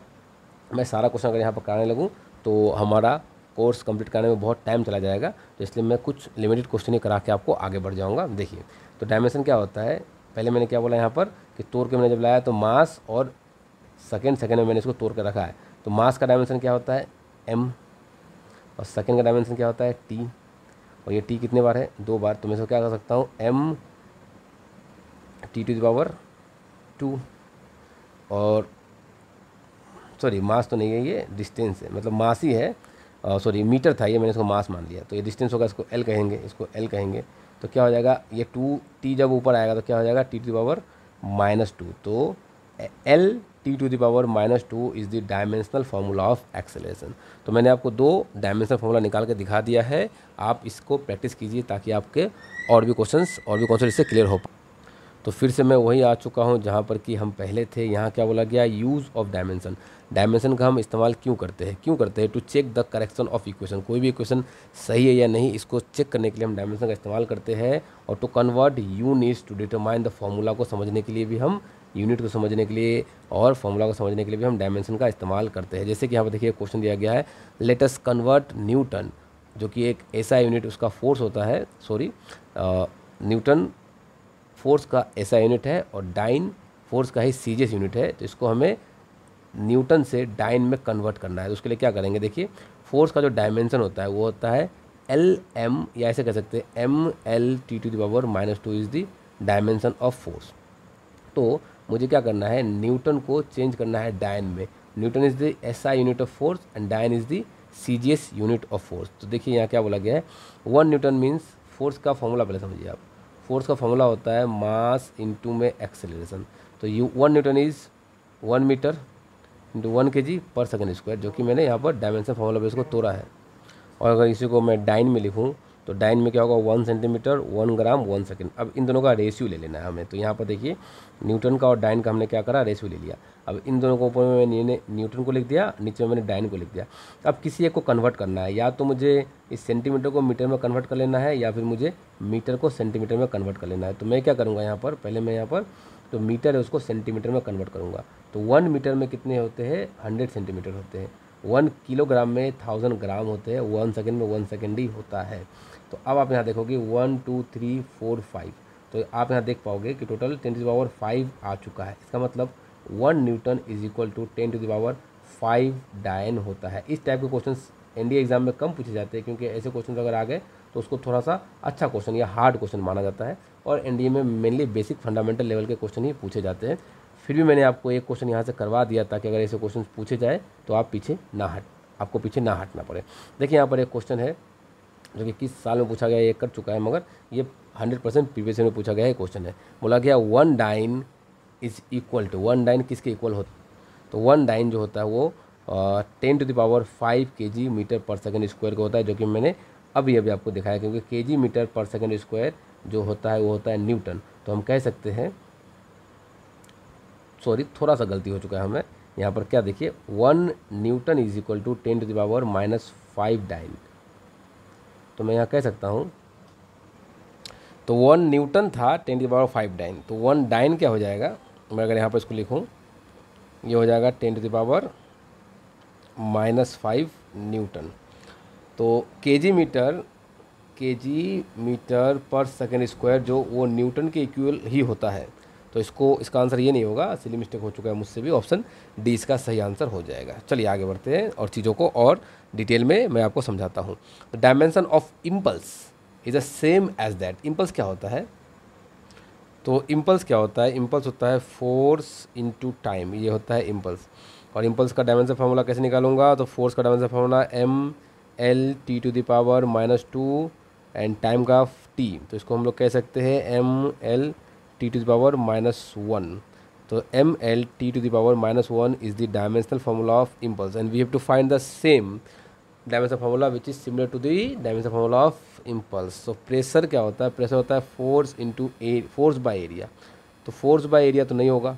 मैं सारा क्वेश्चन अगर यहाँ पर कराने लगूँ तो हमारा कोर्स कंप्लीट करने में बहुत टाइम चला जाएगा, तो इसलिए मैं कुछ लिमिटेड क्वेश्चन ही करा के आपको आगे बढ़ जाऊँगा। देखिए तो डायमेंशन क्या होता है, पहले मैंने क्या बोला यहाँ पर कि कि तोड़ के मैंने जब लाया तो मास और सेकेंड में मैंने इसको तोड़ कर रखा है। तो मास का डायमेंशन क्या होता है m, और सेकेंड का डायमेंशन क्या होता है t, और ये t कितने बार है 2 बार। तो मैं इसको क्या कर सकता हूँ m t⁻², और सॉरी मास तो नहीं है, ये डिस्टेंस है, मतलब मास ही है, सॉरी मीटर था ये, मैंने इसको मास मान लिया। तो ये डिस्टेंस होगा, इसको l कहेंगे, इसको l कहेंगे। तो क्या हो जाएगा, ये 2t जब ऊपर आएगा तो क्या हो जाएगा t⁻²। तो l t⁻² is the dimensional formula of acceleration. तो मैंने आपको 2 डायमेंशनल फार्मूला निकाल के दिखा दिया है, आप इसको प्रैक्टिस कीजिए ताकि आपके और भी क्वेश्चन इससे क्लियर हो पाए। तो फिर से मैं वही आ चुका हूँ जहाँ पर कि हम पहले थे। यहाँ क्या बोला गया, यूज़ ऑफ डायमेंशन। डायमेंशन का हम इस्तेमाल क्यों करते हैं to check the correction of equation. कोई भी इक्वेशन सही है या नहीं, इसको चेक करने के लिए हम डायमेंशन का इस्तेमाल करते हैं। और to convert units to determine the formula को समझने के लिए भी हम, यूनिट को समझने के लिए और फार्मूला को समझने के लिए भी हम डायमेंशन का इस्तेमाल करते हैं। जैसे कि यहाँ पर देखिए क्वेश्चन दिया गया है, लेट अस कन्वर्ट न्यूटन, जो कि एक ऐसा यूनिट उसका फोर्स होता है, न्यूटन फोर्स का ऐसा यूनिट है और डाइन फोर्स का ही सीजीएस यूनिट है। तो इसको हमें न्यूटन से डाइन में कन्वर्ट करना है। तो उसके लिए क्या करेंगे, देखिए फोर्स का जो डायमेंशन होता है वो होता है LM, या ऐसे कह सकते हैं ML t⁻² is the dimension of force. तो मुझे क्या करना है, न्यूटन को चेंज करना है डाइन में। Newton is the SI unit of force and dyne is the CGS unit of force. तो देखिए यहाँ क्या बोला गया है, 1 न्यूटन मीन्स, फोर्स का फॉर्मूला पहले समझिए आप, फोर्स का फॉर्मूला होता है मास इंटू में एक्सेलरेशन। तो 1 Newton is 1 metre into 1 kg/s², जो कि मैंने यहाँ पर डायमेंशन फॉर्मूला पे इसको तोड़ा है। और अगर इसी को मैं डाइन में लिखूँ तो डाइन में क्या होगा, 1 सेंटीमीटर 1 ग्राम 1 सेकेंड। अब इन दोनों का रेशियो ले लेना है हमें। तो यहाँ पर देखिए न्यूटन का और डाइन का हमने क्या करा, रेशियो ले लिया। अब इन दोनों को ऊपर में मैंने न्यूटन को लिख दिया, नीचे में मैंने डाइन को लिख दिया। अब किसी एक को कन्वर्ट करना है, या तो मुझे इस सेंटीमीटर को मीटर में कन्वर्ट कर लेना है, या फिर मुझे मीटर को सेंटीमीटर में कन्वर्ट कर लेना है। तो मैं क्या करूँगा यहाँ पर, पहले मैं यहाँ पर जो मीटर है उसको सेंटीमीटर में कन्वर्ट करूँगा। तो 1 मीटर में कितने होते हैं, 100 सेंटीमीटर होते हैं। 1 किलोग्राम में 1000 ग्राम होते हैं। 1 सेकेंड में 1 सेकेंड ही होता है। तो अब आप यहाँ देखोगे 1 2 3 4 5, तो आप यहाँ देख पाओगे कि टोटल 10⁵ आ चुका है। इसका मतलब 1 न्यूटन इज इक्वल टू 10⁵ डायन होता है। इस टाइप के क्वेश्चन एनडीए एग्जाम में कम पूछे जाते हैं, क्योंकि ऐसे क्वेश्चन अगर आ गए तो उसको थोड़ा सा अच्छा क्वेश्चन या हार्ड क्वेश्चन माना जाता है, और एनडीए में मेनली बेसिक फंडामेंटल लेवल के क्वेश्चन ही पूछे जाते हैं। फिर भी मैंने आपको एक क्वेश्चन यहाँ से करवा दिया ताकि अगर ऐसे क्वेश्चन पूछे जाए तो आप आपको पीछे ना हटना पड़े। देखिए यहाँ पर एक क्वेश्चन है जो कि किस साल में पूछा गया है, ये कर चुका है, मगर ये 100% प्रीवियस ईयर में पूछा गया है क्वेश्चन है। बोला गया 1 dyne is equal to, 1 dyne किसके इक्वल होता है, तो 1 डाइन जो होता है वो 10⁵ kg मीटर/s² का होता है, जो कि मैंने अभी आपको दिखाया, क्योंकि kg मीटर/s² जो होता है वो होता है न्यूटन। तो हम कह सकते हैं, सॉरी थोड़ा सा गलती हो चुका है हमें यहाँ पर, क्या देखिए 1 newton is equal to 10⁻⁻5 dyne. तो मैं यहाँ कह सकता हूँ, तो 1 न्यूटन था 10⁵ डाइन, तो 1 डाइन क्या हो जाएगा, मैं अगर यहाँ पर इसको लिखूँ, ये हो जाएगा 10⁻⁻5 न्यूटन। तो केजी मीटर/s² जो वो न्यूटन के इक्वल ही होता है। तो इसका आंसर ये नहीं होगा, सिली मिस्टेक हो चुका है मुझसे भी, ऑप्शन डी इसका सही आंसर हो जाएगा। चलिए आगे बढ़ते हैं और चीज़ों को और डिटेल में मैं आपको समझाता हूँ। Dimension of impulse is the same as that. Impulse क्या होता है, तो इम्पल्स क्या होता है, इम्पल्स होता है फोर्स इनटू टाइम, ये होता है इम्पल्स। और इम्पल्स का डायमेंशन फार्मूला कैसे निकालूंगा, तो फोर्स का dimension formula ML t⁻² and time का t, तो इसको हम लोग कह सकते हैं ML t⁻⁻1। तो ML t⁻⁻1 is the dimensional formula of impulse, and we have to find the same dimensional formula which is similar to the dimensional formula of impulse. So pressure क्या होता है, प्रेशर होता है force into force by area. तो force by area तो नहीं होगा,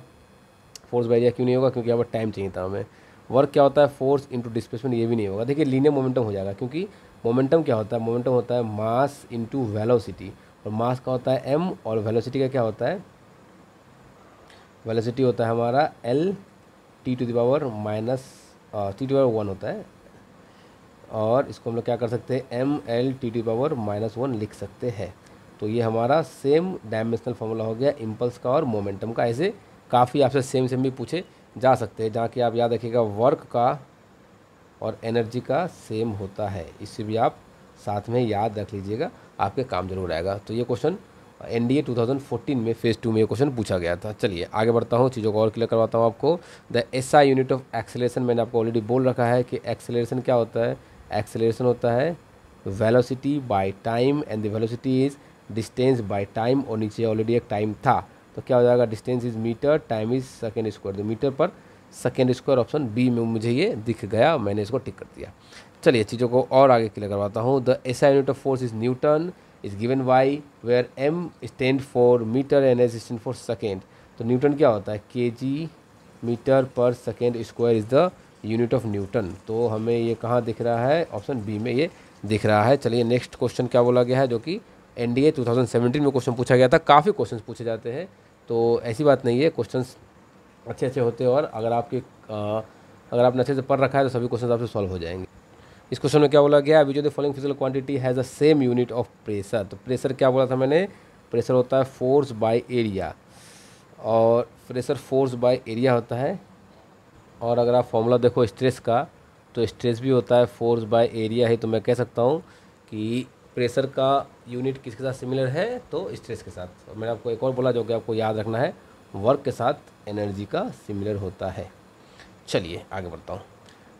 force by area क्यों नहीं होगा, क्योंकि यहाँ पर टाइम चाहिए था हमें। वर्क क्या होता है, फोर्स इंटू डिस्प्लेसमेंट, ये भी नहीं होगा। देखिए लीनियर मोमेंटम हो जाएगा, क्योंकि मोमेंटम क्या होता है, मोमेंटम होता है मास इंटू वेलोसिटी, और मास का होता है m, और वेलोसिटी का क्या होता है, वेलोसिटी होता है हमारा L t⁻⁻1 होता है। और इसको हम लोग क्या कर सकते हैं, ML t⁻⁻1 लिख सकते हैं। तो ये हमारा सेम डायमेंशनल फार्मूला हो गया इम्पल्स का और मोमेंटम का। ऐसे काफ़ी आपसे सेम भी पूछे जा सकते हैं, जहाँ कि आप याद रखिएगा वर्क का और एनर्जी का सेम होता है, इससे भी आप साथ में याद रख लीजिएगा, आपके काम जरूर आएगा। तो ये क्वेश्चन एनडीए 2014 में फेज़ 2 में ये क्वेश्चन पूछा गया था। चलिए आगे बढ़ता हूँ, चीज़ों को और क्लियर करवाता हूँ आपको। The SI unit of acceleration, मैंने आपको ऑलरेडी बोल रखा है कि एक्सेलरेशन क्या होता है। एक्सेलरेशन होता है velocity by time, and the velocity is distance by time, और नीचे ऑलरेडी एक टाइम था, तो क्या हो जाएगा, distance is metre, time is second square, तो मीटर पर सेकेंड स्क्वायर। ऑप्शन बी में मुझे ये दिख गया, मैंने इसको टिक कर दिया। चलिए चीज़ों को और आगे क्लियर करवाता हूँ। The SI unit of force is newton, is given by where M stand for metre and S stand for second. तो न्यूटन क्या होता है, केजी मीटर पर second square is the unit of newton. तो हमें ये कहाँ दिख रहा है, ऑप्शन बी में ये दिख रहा है। चलिए नेक्स्ट क्वेश्चन क्या बोला गया है, जो कि एनडीए 2017 में क्वेश्चन पूछा गया था। काफ़ी क्वेश्चन पूछे जाते हैं, तो ऐसी बात नहीं है, क्वेश्चंस अच्छे होते हैं, और अगर आपने अच्छे से पढ़ रखा है तो सभी क्वेश्चन आपसे सॉल्व हो जाएंगे। इस क्वेश्चन में क्या बोला गया, which of the following physical quantity has a same unit of pressure. तो प्रेशर क्या बोला था मैंने, प्रेशर होता है फोर्स बाय एरिया, और प्रेशर फोर्स बाय एरिया होता है। और अगर आप फॉर्मूला देखो स्ट्रेस का, तो स्ट्रेस भी होता है फोर्स बाय एरिया ही। तो मैं कह सकता हूँ कि प्रेशर का यूनिट किसके साथ सिमिलर है, तो स्ट्रेस के साथ। और मैंने आपको एक और बोला जो कि आपको याद रखना है, वर्क के साथ एनर्जी का सिमिलर होता है। चलिए आगे बढ़ता हूँ।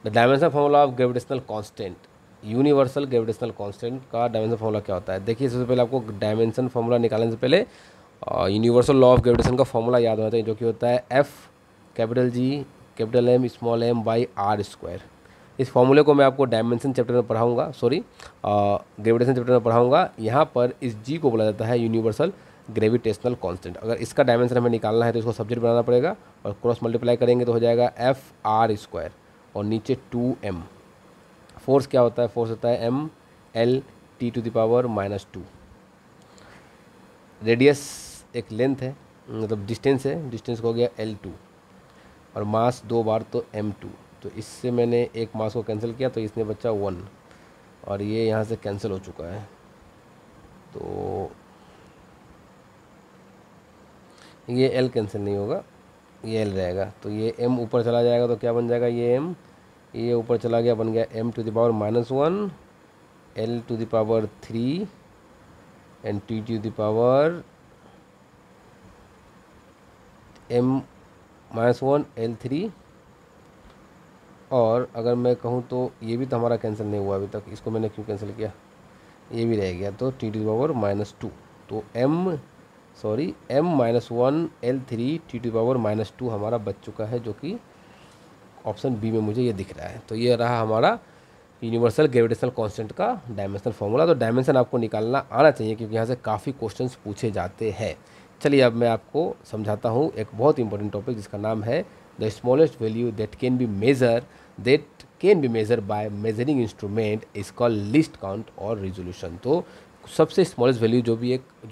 The dimension formula of gravitational constant, universal gravitational constant का डायमेंशन फार्मूला क्या होता है। देखिए सबसे पहले आपको डायमेंशन फार्मूला निकालने से पहले यूनिवर्सल लॉ ऑफ ग्रेविटेशन का फार्मूला याद होना चाहिए, जो कि होता है F capital G capital M small M by R square. इस फॉर्मूले को मैं आपको डायमेंशन चैप्टर में पढ़ाऊंगा, ग्रेविटेशन चैप्टर में पढ़ाऊंगा। यहाँ पर इस जी को बोला जाता है यूनिवर्सल ग्रेविटेशनल कांस्टेंट। अगर इसका डायमेंशन हमें निकालना है तो इसको सब्जेक्ट बनाना पड़ेगा, और क्रॉस मल्टीप्लाई करेंगे तो हो जाएगा एफ आर स्क्वायर, और नीचे 2m। फोर्स क्या होता है, फोर्स होता है m l t to the power -2। Radius एक लेंथ है, मतलब डिस्टेंस है, डिस्टेंस को हो गया L2, और मास 2 बार तो m2। तो इससे मैंने एक मास को कैंसिल किया तो इसने बचा 1, और ये यहाँ से कैंसिल हो चुका है, तो ये L कैंसिल नहीं होगा, ये L रहेगा। तो ये m ऊपर चला जाएगा तो क्या बन जाएगा, ये m, ये ऊपर चला गया, बन गया m to the power -1, L to the power 3 and t to the power m -1 L3। और अगर मैं कहूँ तो ये भी तो हमारा कैंसिल नहीं हुआ अभी तक, इसको मैंने क्यों कैंसिल किया, ये भी रह गया, तो t टू द पावर -2। तो m -1 L3 t to the power -2 हमारा बच चुका है, जो कि ऑप्शन बी में मुझे ये दिख रहा है। तो ये रहा हमारा यूनिवर्सल ग्रेविटेशनल कांस्टेंट का डायमेंशनल फार्मूला। तो डायमेंशन आपको निकालना आना चाहिए, क्योंकि यहाँ से काफ़ी क्वेश्चंस पूछे जाते हैं। चलिए अब मैं आपको समझाता हूँ एक बहुत इंपॉर्टेंट टॉपिक, जिसका नाम है the smallest value that can be measure by measuring instrument is called least count और रिजोल्यूशन। तो सबसे स्मॉलेस्ट वैल्यू जो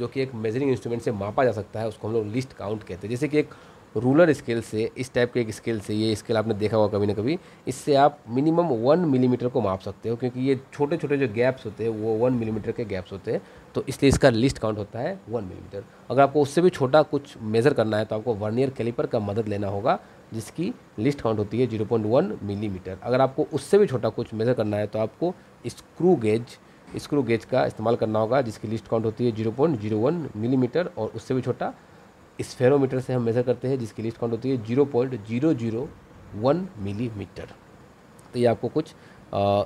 कि एक मेजरिंग इंस्ट्रूमेंट से मापा जा सकता है, उसको हम लोग लिस्ट काउंट कहते हैं। जैसे कि एक रूलर स्केल से, इस टाइप के एक स्केल से, ये स्केल आपने देखा होगा कभी ना कभी, इससे आप मिनिमम 1 मिलीमीटर को माप सकते हो, क्योंकि ये छोटे छोटे जो गैप्स होते हैं वो 1 मिलीमीटर के गैप्स होते हैं, तो इसलिए इसका लिस्ट काउंट होता है 1 मिलीमीटर। अगर आपको उससे भी छोटा कुछ मेज़र करना है तो आपको वर्नियर कैलिपर का मदद लेना होगा, जिसकी लिस्ट काउंट होती है 0.1 मिलीमीटर। अगर आपको उससे भी छोटा कुछ मेज़र करना है तो आपको स्क्रू गेज का इस्तेमाल करना होगा, जिसकी लिस्ट काउंट होती है 0.01 मिलीमीटर। और उससे भी छोटा स्फेरोमीटर से हम मेज़र करते हैं, जिसकी लिस्ट काउंट होती है 0.001 मिलीमीटर। तो ये आपको कुछ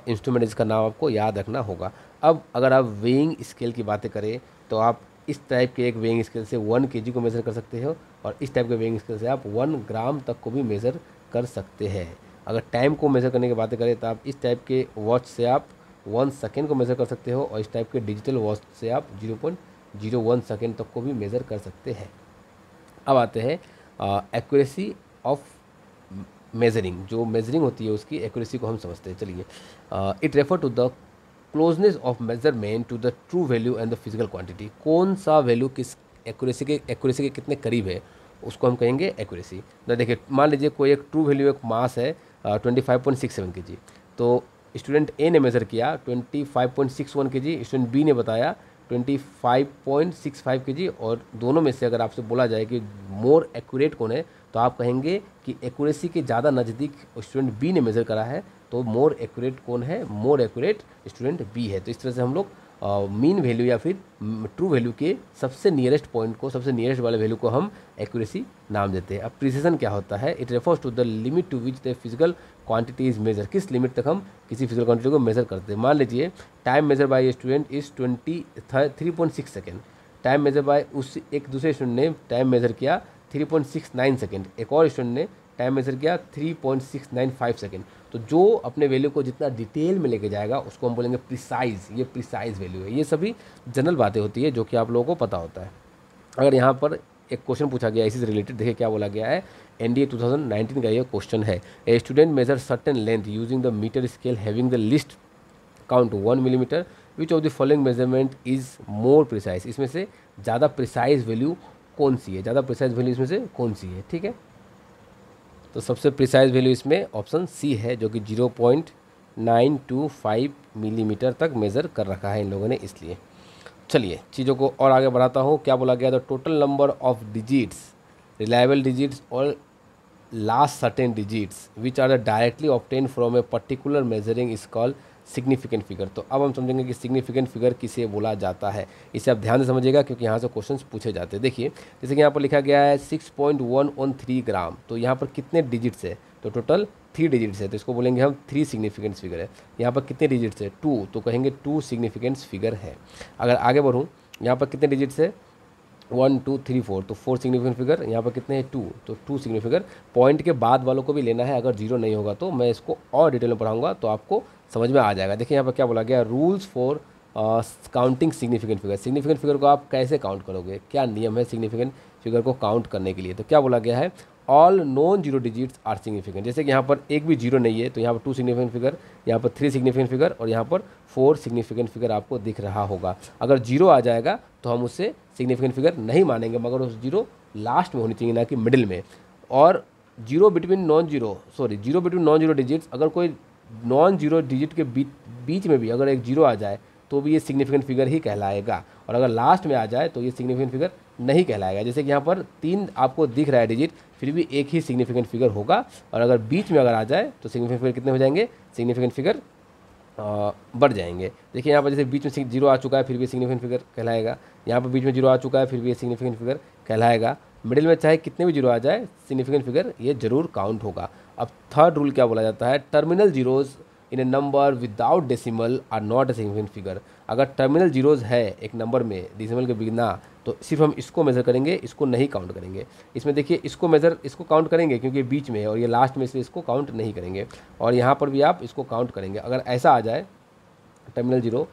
इंस्ट्रूमेंट जिसका नाम आपको याद रखना होगा। अब अगर आप वेइंग स्केल की बातें करें तो आप इस टाइप के एक वेइंग स्केल से 1 kg को मेज़र कर सकते हो, और इस टाइप के वेइंग स्केल से आप 1 ग्राम तक को भी मेज़र कर सकते हैं। अगर टाइम को मेज़र करने की बातें करें तो आप इस टाइप के वॉच से आप 1 सेकेंड को मेज़र कर सकते हो, और इस टाइप के डिजिटल वॉच से आप 0.01 सेकेंड तक को भी मेज़र कर सकते हैं। अब आते हैं एक्यूरेसी ऑफ मेजरिंग। जो मेजरिंग होती है उसकी एक्यूरेसी को हम समझते हैं। चलिए, it refer to the closeness of measurement to the true value and the physical quantity. कौन सा वैल्यू किस एक्यूरेसी के कितने करीब है, उसको हम कहेंगे एक्यूरेसी। तो देखिए, मान लीजिए कोई एक ट्रू वैल्यू, एक मास है 25.67 kg, तो स्टूडेंट ए ने मेज़र किया 25.61 kg, स्टूडेंट बी ने बताया 25.65 kg, और दोनों में से अगर आपसे बोला जाए कि मोर एक्यूरेट कौन है, तो तो आप कहेंगे कि एक्यूरेसी के ज़्यादा नज़दीक स्टूडेंट बी ने मेज़र करा है, तो मोर एक्यूरेट कौन है, मोर एक्यूरेट स्टूडेंट बी है। तो इस तरह से हम लोग मीन वैल्यू या फिर ट्रू वैल्यू के सबसे नियरेस्ट पॉइंट को, सबसे नियरेस्ट वाले वैल्यू को हम एक्यूरेसी नाम देते हैं। अब प्रिसिजन क्या होता है, it refers to the limit to which the physical quantity is measure, किस लिमिट तक हम किसी फिजिकल क्वांटिटी को मेजर करते हैं। मान लीजिए time measure by student is 3.6 second, time measure by उस एक दूसरे स्टूडेंट ने टाइम मेजर किया 3.69 सेकेंड, एक और स्टूडेंट ने टाइम मेजर किया 3.695 सेकेंड। तो जो अपने वैल्यू को जितना डिटेल में लेके जाएगा उसको हम बोलेंगे प्रिसाइज, ये प्रिसाइज वैल्यू है। ये सभी जनरल बातें होती है जो कि आप लोगों को पता होता है। अगर यहाँ पर एक क्वेश्चन पूछा गया इसी से रिलेटेड, देखिए क्या बोला गया है, एनडीए 2019 का ये क्वेश्चन है। A student measure certain length using the metre scale having the list count 1 millimetre, which of the following measurement is more precise, इसमें से ज़्यादा प्रिसाइज वैल्यू कौन सी है, ज़्यादा प्रिसाइज वैल्यू इसमें से कौन सी है। ठीक है, तो सबसे प्रिसाइज वैल्यू इसमें ऑप्शन सी है, जो कि 0.925 मिलीमीटर तक मेज़र कर रखा है इन लोगों ने। इसलिए चलिए चीज़ों को और आगे बढ़ाता हूँ। क्या बोला गया, the total number of digits, reliable digits और last certain digits which are directly obtain from a particular measuring is called significant figure. तो अब हम समझेंगे कि सिग्निफिकेंट फिगर किसे बोला जाता है। इसे आप ध्यान से समझिएगा क्योंकि यहाँ से क्वेश्चंस पूछे जाते हैं। देखिए जैसे कि यहाँ पर लिखा गया है 6.113 ग्राम, तो यहाँ पर कितने डिजिट्स है, तो टोटल 3 डिजिट्स है, तो इसको बोलेंगे हम 3 सिग्निफिकेंस फिगर है। यहाँ पर कितने डिजिट्स है, 2, तो कहेंगे 2 सिग्निफिकेंस फिगर है। अगर आगे बढ़ूँ, यहाँ पर कितने डिजिट्स है, 1 2 3 4, तो 4 सिग्निफिकेंट फिगर। यहाँ पर कितने हैं, 2, तो 2 सिग्निफिकेंट फिगर। पॉइंट के बाद वालों को भी लेना है, अगर जीरो नहीं होगा तो मैं इसको और डिटेल में पढ़ाऊंगा तो आपको समझ में आ जाएगा। देखिए यहाँ पर क्या बोला गया, rules for counting significant figure. Significant figure को आप कैसे काउंट करोगे, क्या नियम है सिग्निफिकेंट फिगर को काउंट करने के लिए। तो क्या बोला गया है, all non zero digits are significant. जैसे कि यहाँ पर एक भी जीरो नहीं है तो यहाँ पर 2 सिग्निफिकेंट फिगर, यहाँ पर 3 सिग्निफिकेंट फिगर और यहाँ पर 4 सिग्निफिकेंट फिगर आपको दिख रहा होगा। अगर जीरो आ जाएगा तो हम उससे सिग्निफिकेंट फिगर नहीं मानेंगे, मगर उस जीरो लास्ट में होनी चाहिए ना कि मिडिल में। और zero between non zero digits, अगर कोई नॉन जीरो डिजिट के बीच में भी अगर एक जीरो आ जाए तो भी ये सिग्निफिकेंट फिगर ही कहलाएगा, और अगर लास्ट में आ जाए तो ये सिग्निफिकेंट फिगर नहीं कहलाएगा। जैसे कि यहाँ पर 3 आपको दिख रहा है डिजिट, फिर भी एक ही सिग्निफिकेंट फिगर होगा, और अगर बीच में अगर आ जाए तो सिग्निफिकेंट फिगर कितने हो जाएंगे, सिग्निफिकेंट फिगर बढ़ जाएंगे। देखिए यहाँ पर जैसे बीच में जीरो आ चुका है फिर भी सिग्निफिकेंट फिगर कहलाएगा, यहाँ पर बीच में जीरो आ चुका है फिर भी ये सिग्निफिकेंट फिगर कहलाएगा, मिडिल में चाहे कितने भी जीरो आ जाए सिग्निफिकेंट फिगर ये जरूर काउंट होगा। अब थर्ड रूल क्या बोला जाता है, terminal zeros in a number without decimal are not a significant figure. अगर टर्मिनल जीरोज़ है एक नंबर में डेसिमल के बिना, तो सिर्फ हम इसको मेज़र करेंगे, इसको नहीं काउंट करेंगे। इसमें देखिए इसको काउंट करेंगे क्योंकि बीच में है और ये लास्ट में, इसलिए इसको काउंट नहीं करेंगे। और यहाँ पर भी आप इसको काउंट करेंगे। अगर ऐसा आ जाए टर्मिनल जीरो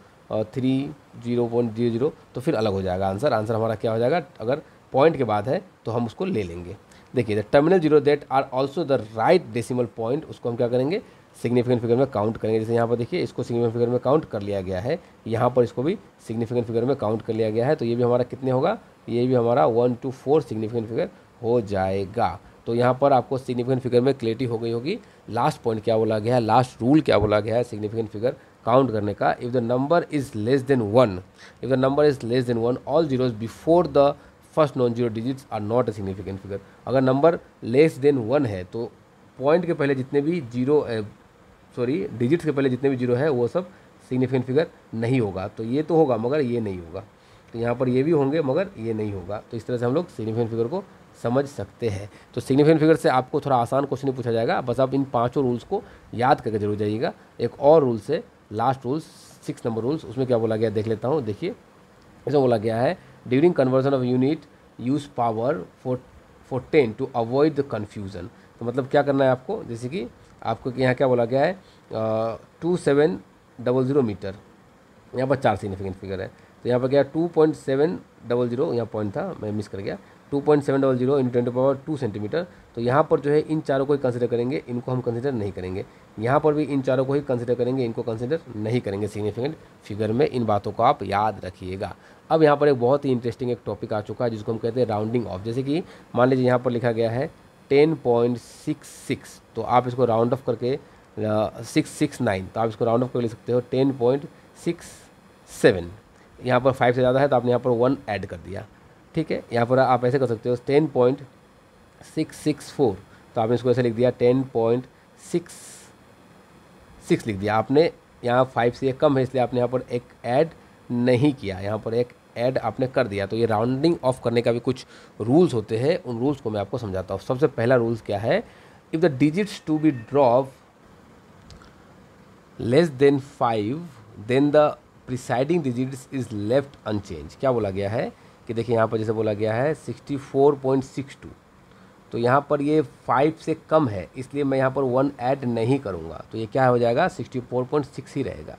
3.0 तो फिर अलग हो जाएगा आंसर हमारा क्या हो जाएगा, अगर पॉइंट के बाद है तो हम उसको ले लेंगे। देखिए the terminal zero that are also the right decimal point, उसको हम क्या करेंगे, सिग्निफिकेंट फिगर में काउंट करेंगे। जैसे यहाँ पर देखिए इसको सिग्निफिकेंट फिगर में काउंट कर लिया गया है, यहाँ पर इसको भी सिग्निफिकेंट फिगर में काउंट कर लिया गया है, तो ये भी हमारा कितने होगा, ये भी हमारा 1 to 4 सिग्निफिकेंट फिगर हो जाएगा। तो यहाँ पर आपको सिग्निफिकेंट फिगर में क्लियरिटी हो गई होगी। लास्ट पॉइंट क्या बोला गया है, लास्ट रूल क्या बोला गया है सिग्निफिकेंट फिगर काउंट करने का, if the number is less than 1 all zeros before the first non zero digits are not a significant figure. अगर नंबर लेस देन 1 है तो पॉइंट के पहले जितने भी डिजिट्स के पहले जितने भी जीरो है वो सब सिग्निफिकेंट फिगर नहीं होगा। तो ये तो होगा मगर ये नहीं होगा, तो यहाँ पर ये भी होंगे मगर ये नहीं होगा। तो इस तरह से हम लोग सिग्निफिकेंट फिगर को समझ सकते हैं। तो सिग्निफिकेंट फिगर से आपको थोड़ा आसान क्वेश्चन ही पूछा जाएगा, बस आप इन 5 रूल्स को याद करके जरूर जाइएगा। एक और रूल से लास्ट रूल्स 6 नंबर रूल्स, उसमें क्या बोला गया देख लेता हूँ। देखिए इसमें बोला गया है, during conversion of unit use power for 10 to avoid the confusion. तो मतलब क्या करना है आपको, जैसे कि आपको यहाँ क्या बोला गया है 2700 मीटर, यहाँ पर 4 सिग्निफिकेंट फिगर है, तो यहाँ पर क्या 2.700, यहाँ पॉइंट था मैं मिस कर गया, 2.700 × 10⁻² सेंटीमीटर। तो यहाँ पर जो है इन चारों को ही कंसिडर करेंगे, इनको हम कंसिडर नहीं करेंगे। यहाँ पर भी इन चारों को ही कंसिडर करेंगे, इनको कंसिडर नहीं करेंगे सिग्निफिकेंट फिगर में। इन बातों को आप याद रखिएगा। अब यहाँ पर एक बहुत ही इंटरेस्टिंग एक टॉपिक आ चुका है जिसको हम कहते हैं राउंडिंग ऑफ। जैसे कि मान लीजिए यहाँ पर लिखा गया है 10.66, तो आप इसको राउंड ऑफ करके 669, तो आप इसको राउंड ऑफ करके लिख सकते हो 10.67। यहाँ पर 5 से ज़्यादा है तो आपने यहाँ पर 1 ऐड कर दिया, ठीक है। यहाँ पर आप ऐसे कर सकते हो 664, तो आपने इसको ऐसे लिख दिया 10.66 लिख दिया आपने। यहाँ 5 से ये कम है, इसलिए आपने यहाँ पर एक ऐड नहीं किया, यहाँ पर एक ऐड आपने कर दिया। तो ये राउंडिंग ऑफ करने का भी कुछ रूल्स होते हैं, उन रूल्स को मैं आपको समझाता हूँ। सबसे पहला रूल्स क्या है, if the digits to be drop less than 5 then the preceding digits is left unchange. क्या बोला गया है कि देखिए यहाँ पर जैसे बोला गया है 64.62, तो यहाँ पर ये 5 से कम है, इसलिए मैं यहाँ पर 1 ऐड नहीं करूँगा, तो ये क्या हो जाएगा 64.6 ही रहेगा।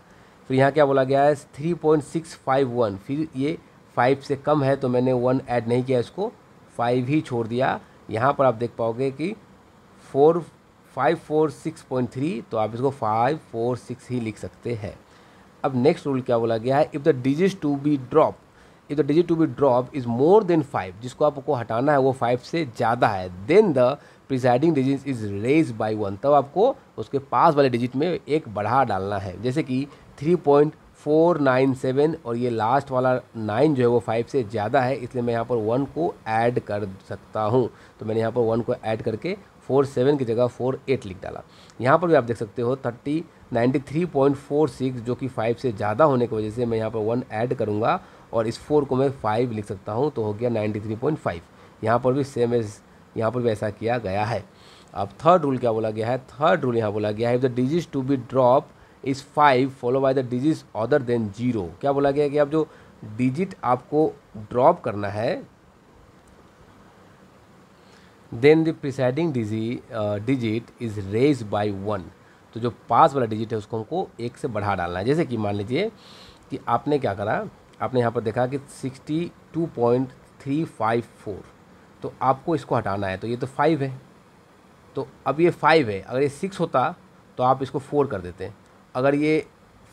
फिर यहाँ क्या बोला गया है 3.651, फिर ये 5 से कम है तो मैंने 1 ऐड नहीं किया, इसको 5 ही छोड़ दिया। यहाँ पर आप देख पाओगे कि 546.3, तो आप इसको 546 ही लिख सकते हैं। अब नेक्स्ट रूल क्या बोला गया है, if the digit to be drop, if the digit to be drop is more than 5, जिसको आपको हटाना है वो 5 से ज़्यादा है, then the preceding digit is raise by 1, तब आपको उसके पास वाले डिजिट में एक बढ़ा डालना है। जैसे कि 3.497 और ये लास्ट वाला 9 जो है वो 5 से ज़्यादा है, इसलिए मैं यहाँ पर 1 को ऐड कर सकता हूँ। तो मैंने यहाँ पर 1 को ऐड करके 47 की जगह 48 लिख डाला। यहाँ पर भी आप देख सकते हो 93.46, जो कि 5 से ज़्यादा होने की वजह से मैं यहाँ पर 1 ऐड करूँगा और इस 4 को मैं 5 लिख सकता हूँ, तो हो गया 93.5। यहाँ पर भी सेम एज यहाँ पर भी ऐसा किया गया है। अब थर्ड रूल क्या बोला गया है, थर्ड रूल यहाँ बोला गया है, if the digit to be drop is 5 follow by the digit other than 0। क्या बोला गया है कि अब जो डिजिट आपको ड्रॉप करना है, then the preceding digit is raise by 1, तो जो पास वाला डिजिट है उसको हमको 1 से बढ़ा डालना है। जैसे कि मान लीजिए कि आपने क्या करा, आपने यहाँ पर देखा कि 62.354, तो आपको इसको हटाना है, तो ये तो 5 है, तो अब ये 5 है, अगर ये 6 होता तो आप इसको 4 कर देते, अगर ये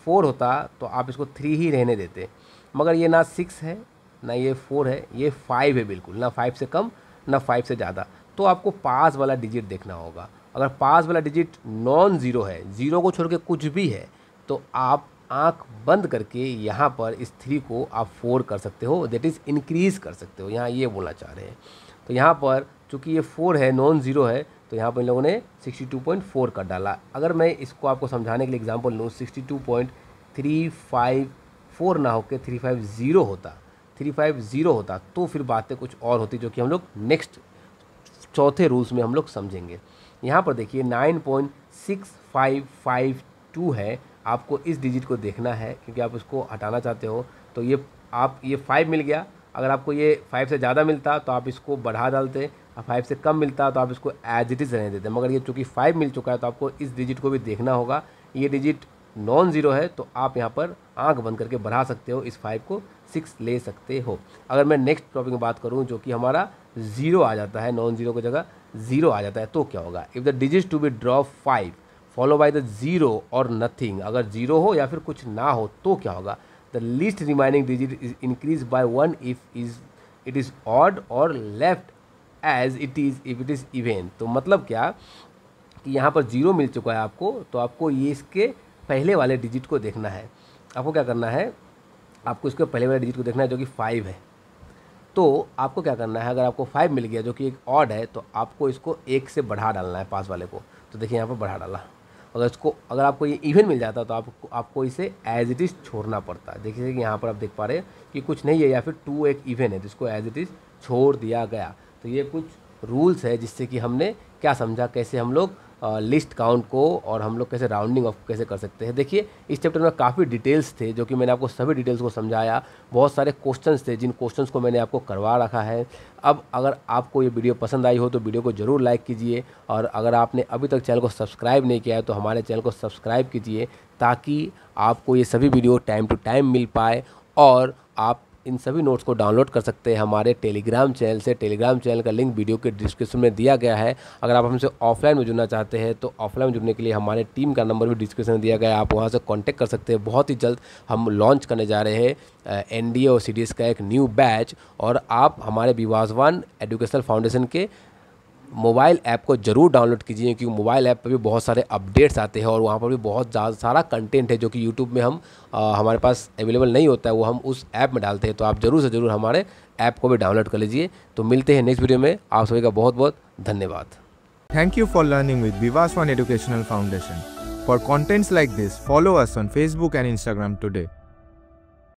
4 होता तो आप इसको 3 ही रहने देते, मगर ये ना 6 है ना ये 4 है, ये 5 है बिल्कुल, ना 5 से कम ना 5 से ज़्यादा। तो आपको पास वाला डिजिट देखना होगा। अगर पास वाला डिजिट नॉन ज़ीरो है, ज़ीरो को छोड़ के कुछ भी है, तो आप आंख बंद करके यहाँ पर इस 3 को आप 4 कर सकते हो, दैट इज़ इंक्रीज़ कर सकते हो, यहाँ ये बोलना चाह रहे हैं। तो यहाँ पर चूँकि ये 4 है, नॉन ज़ीरो है, तो यहाँ पर इन लोगों ने 62.4 कर डाला। अगर मैं इसको आपको समझाने के लिए एग्जांपल लूँ, 62.354 ना होकर 350 होता तो फिर बातें कुछ और होती, जो कि हम लोग नेक्स्ट चौथे रूल्स में हम लोग समझेंगे। यहाँ पर देखिए 9.6552 है, आपको इस डिजिट को देखना है क्योंकि आप उसको हटाना चाहते हो। तो ये 5 मिल गया, अगर आपको ये 5 से ज़्यादा मिलता तो आप इसको बढ़ा डालते, 5 से कम मिलता तो आप इसको एज इट इज़ रहने देते, मगर ये चूँकि 5 मिल चुका है तो आपको इस डिजिट को भी देखना होगा। ये डिजिट नॉन ज़ीरो है तो आप यहाँ पर आंख बंद करके बढ़ा सकते हो, इस 5 को 6 ले सकते हो। अगर मैं नेक्स्ट टॉपिक में बात करूँ जो कि हमारा 0 आ जाता है, नॉन ज़ीरो की जगह 0 आ जाता है, तो क्या होगा, if the digit to be drop 5 follow by the 0 or nothing, अगर 0 हो या फिर कुछ ना हो तो क्या होगा, the least remaining digit is increase by 1 if it is odd और left as it is if it is even. तो मतलब क्या कि यहाँ पर 0 मिल चुका है आपको, तो आपको ये इसके पहले वाले डिजिट को देखना है। आपको क्या करना है, आपको इसके पहले वाले डिजिट को देखना है जो कि 5 है। तो आपको क्या करना है, अगर आपको 5 मिल गया जो कि एक ऑड है, तो आपको इसको 1 से बढ़ा डालना है पास वाले को। तो देखिए यहाँ पर बढ़ा डाला। अगर आपको ये इवन मिल जाता तो आपको इसे एज इट इज़ छोड़ना पड़ता। देखिए कि यहाँ पर आप देख पा रहे हैं कि कुछ नहीं है या फिर 2 एक इवन है, तो इसको एज इट इज़ छोड़ दिया गया। तो ये कुछ रूल्स है जिससे कि हमने क्या समझा, कैसे हम लोग लिस्ट काउंट को और हम लोग कैसे राउंडिंग ऑफ कैसे कर सकते हैं। देखिए इस चैप्टर में काफ़ी डिटेल्स थे जो कि मैंने आपको सभी डिटेल्स को समझाया। बहुत सारे क्वेश्चंस थे जिन क्वेश्चंस को मैंने आपको करवा रखा है। अब अगर आपको ये वीडियो पसंद आई हो तो वीडियो को ज़रूर लाइक कीजिए, और अगर आपने अभी तक चैनल को सब्सक्राइब नहीं किया है तो हमारे चैनल को सब्सक्राइब कीजिए, ताकि आपको ये सभी वीडियो टाइम टू टाइम मिल पाए। और आप इन सभी नोट्स को डाउनलोड कर सकते हैं हमारे टेलीग्राम चैनल से। टेलीग्राम चैनल का लिंक वीडियो के डिस्क्रिप्शन में दिया गया है। अगर आप हमसे ऑफलाइन में जुड़ना चाहते हैं तो ऑफलाइन में जुड़ने के लिए हमारे टीम का नंबर भी डिस्क्रिप्शन में दिया गया है, आप वहां से कांटेक्ट कर सकते हैं। बहुत ही जल्द हम लॉन्च करने जा रहे हैं एनडीए और सीडीएस का एक न्यू बैच, और आप हमारे विवासवान एजुकेशनल फाउंडेशन के मोबाइल ऐप को ज़रूर डाउनलोड कीजिए, क्योंकि मोबाइल ऐप पर भी बहुत सारे अपडेट्स आते हैं और वहाँ पर भी बहुत ज़्यादा सारा कंटेंट है जो कि यूट्यूब में हम हमारे पास अवेलेबल नहीं होता है, वो हम उस ऐप में डालते हैं। तो आप ज़रूर से ज़रूर हमारे ऐप को भी डाउनलोड कर लीजिए। तो मिलते हैं नेक्स्ट वीडियो में, आप सभी का बहुत बहुत धन्यवाद। Thank you for learning with Vivas One Educational Foundation. For contents like this, follow us on Facebook and Instagram today.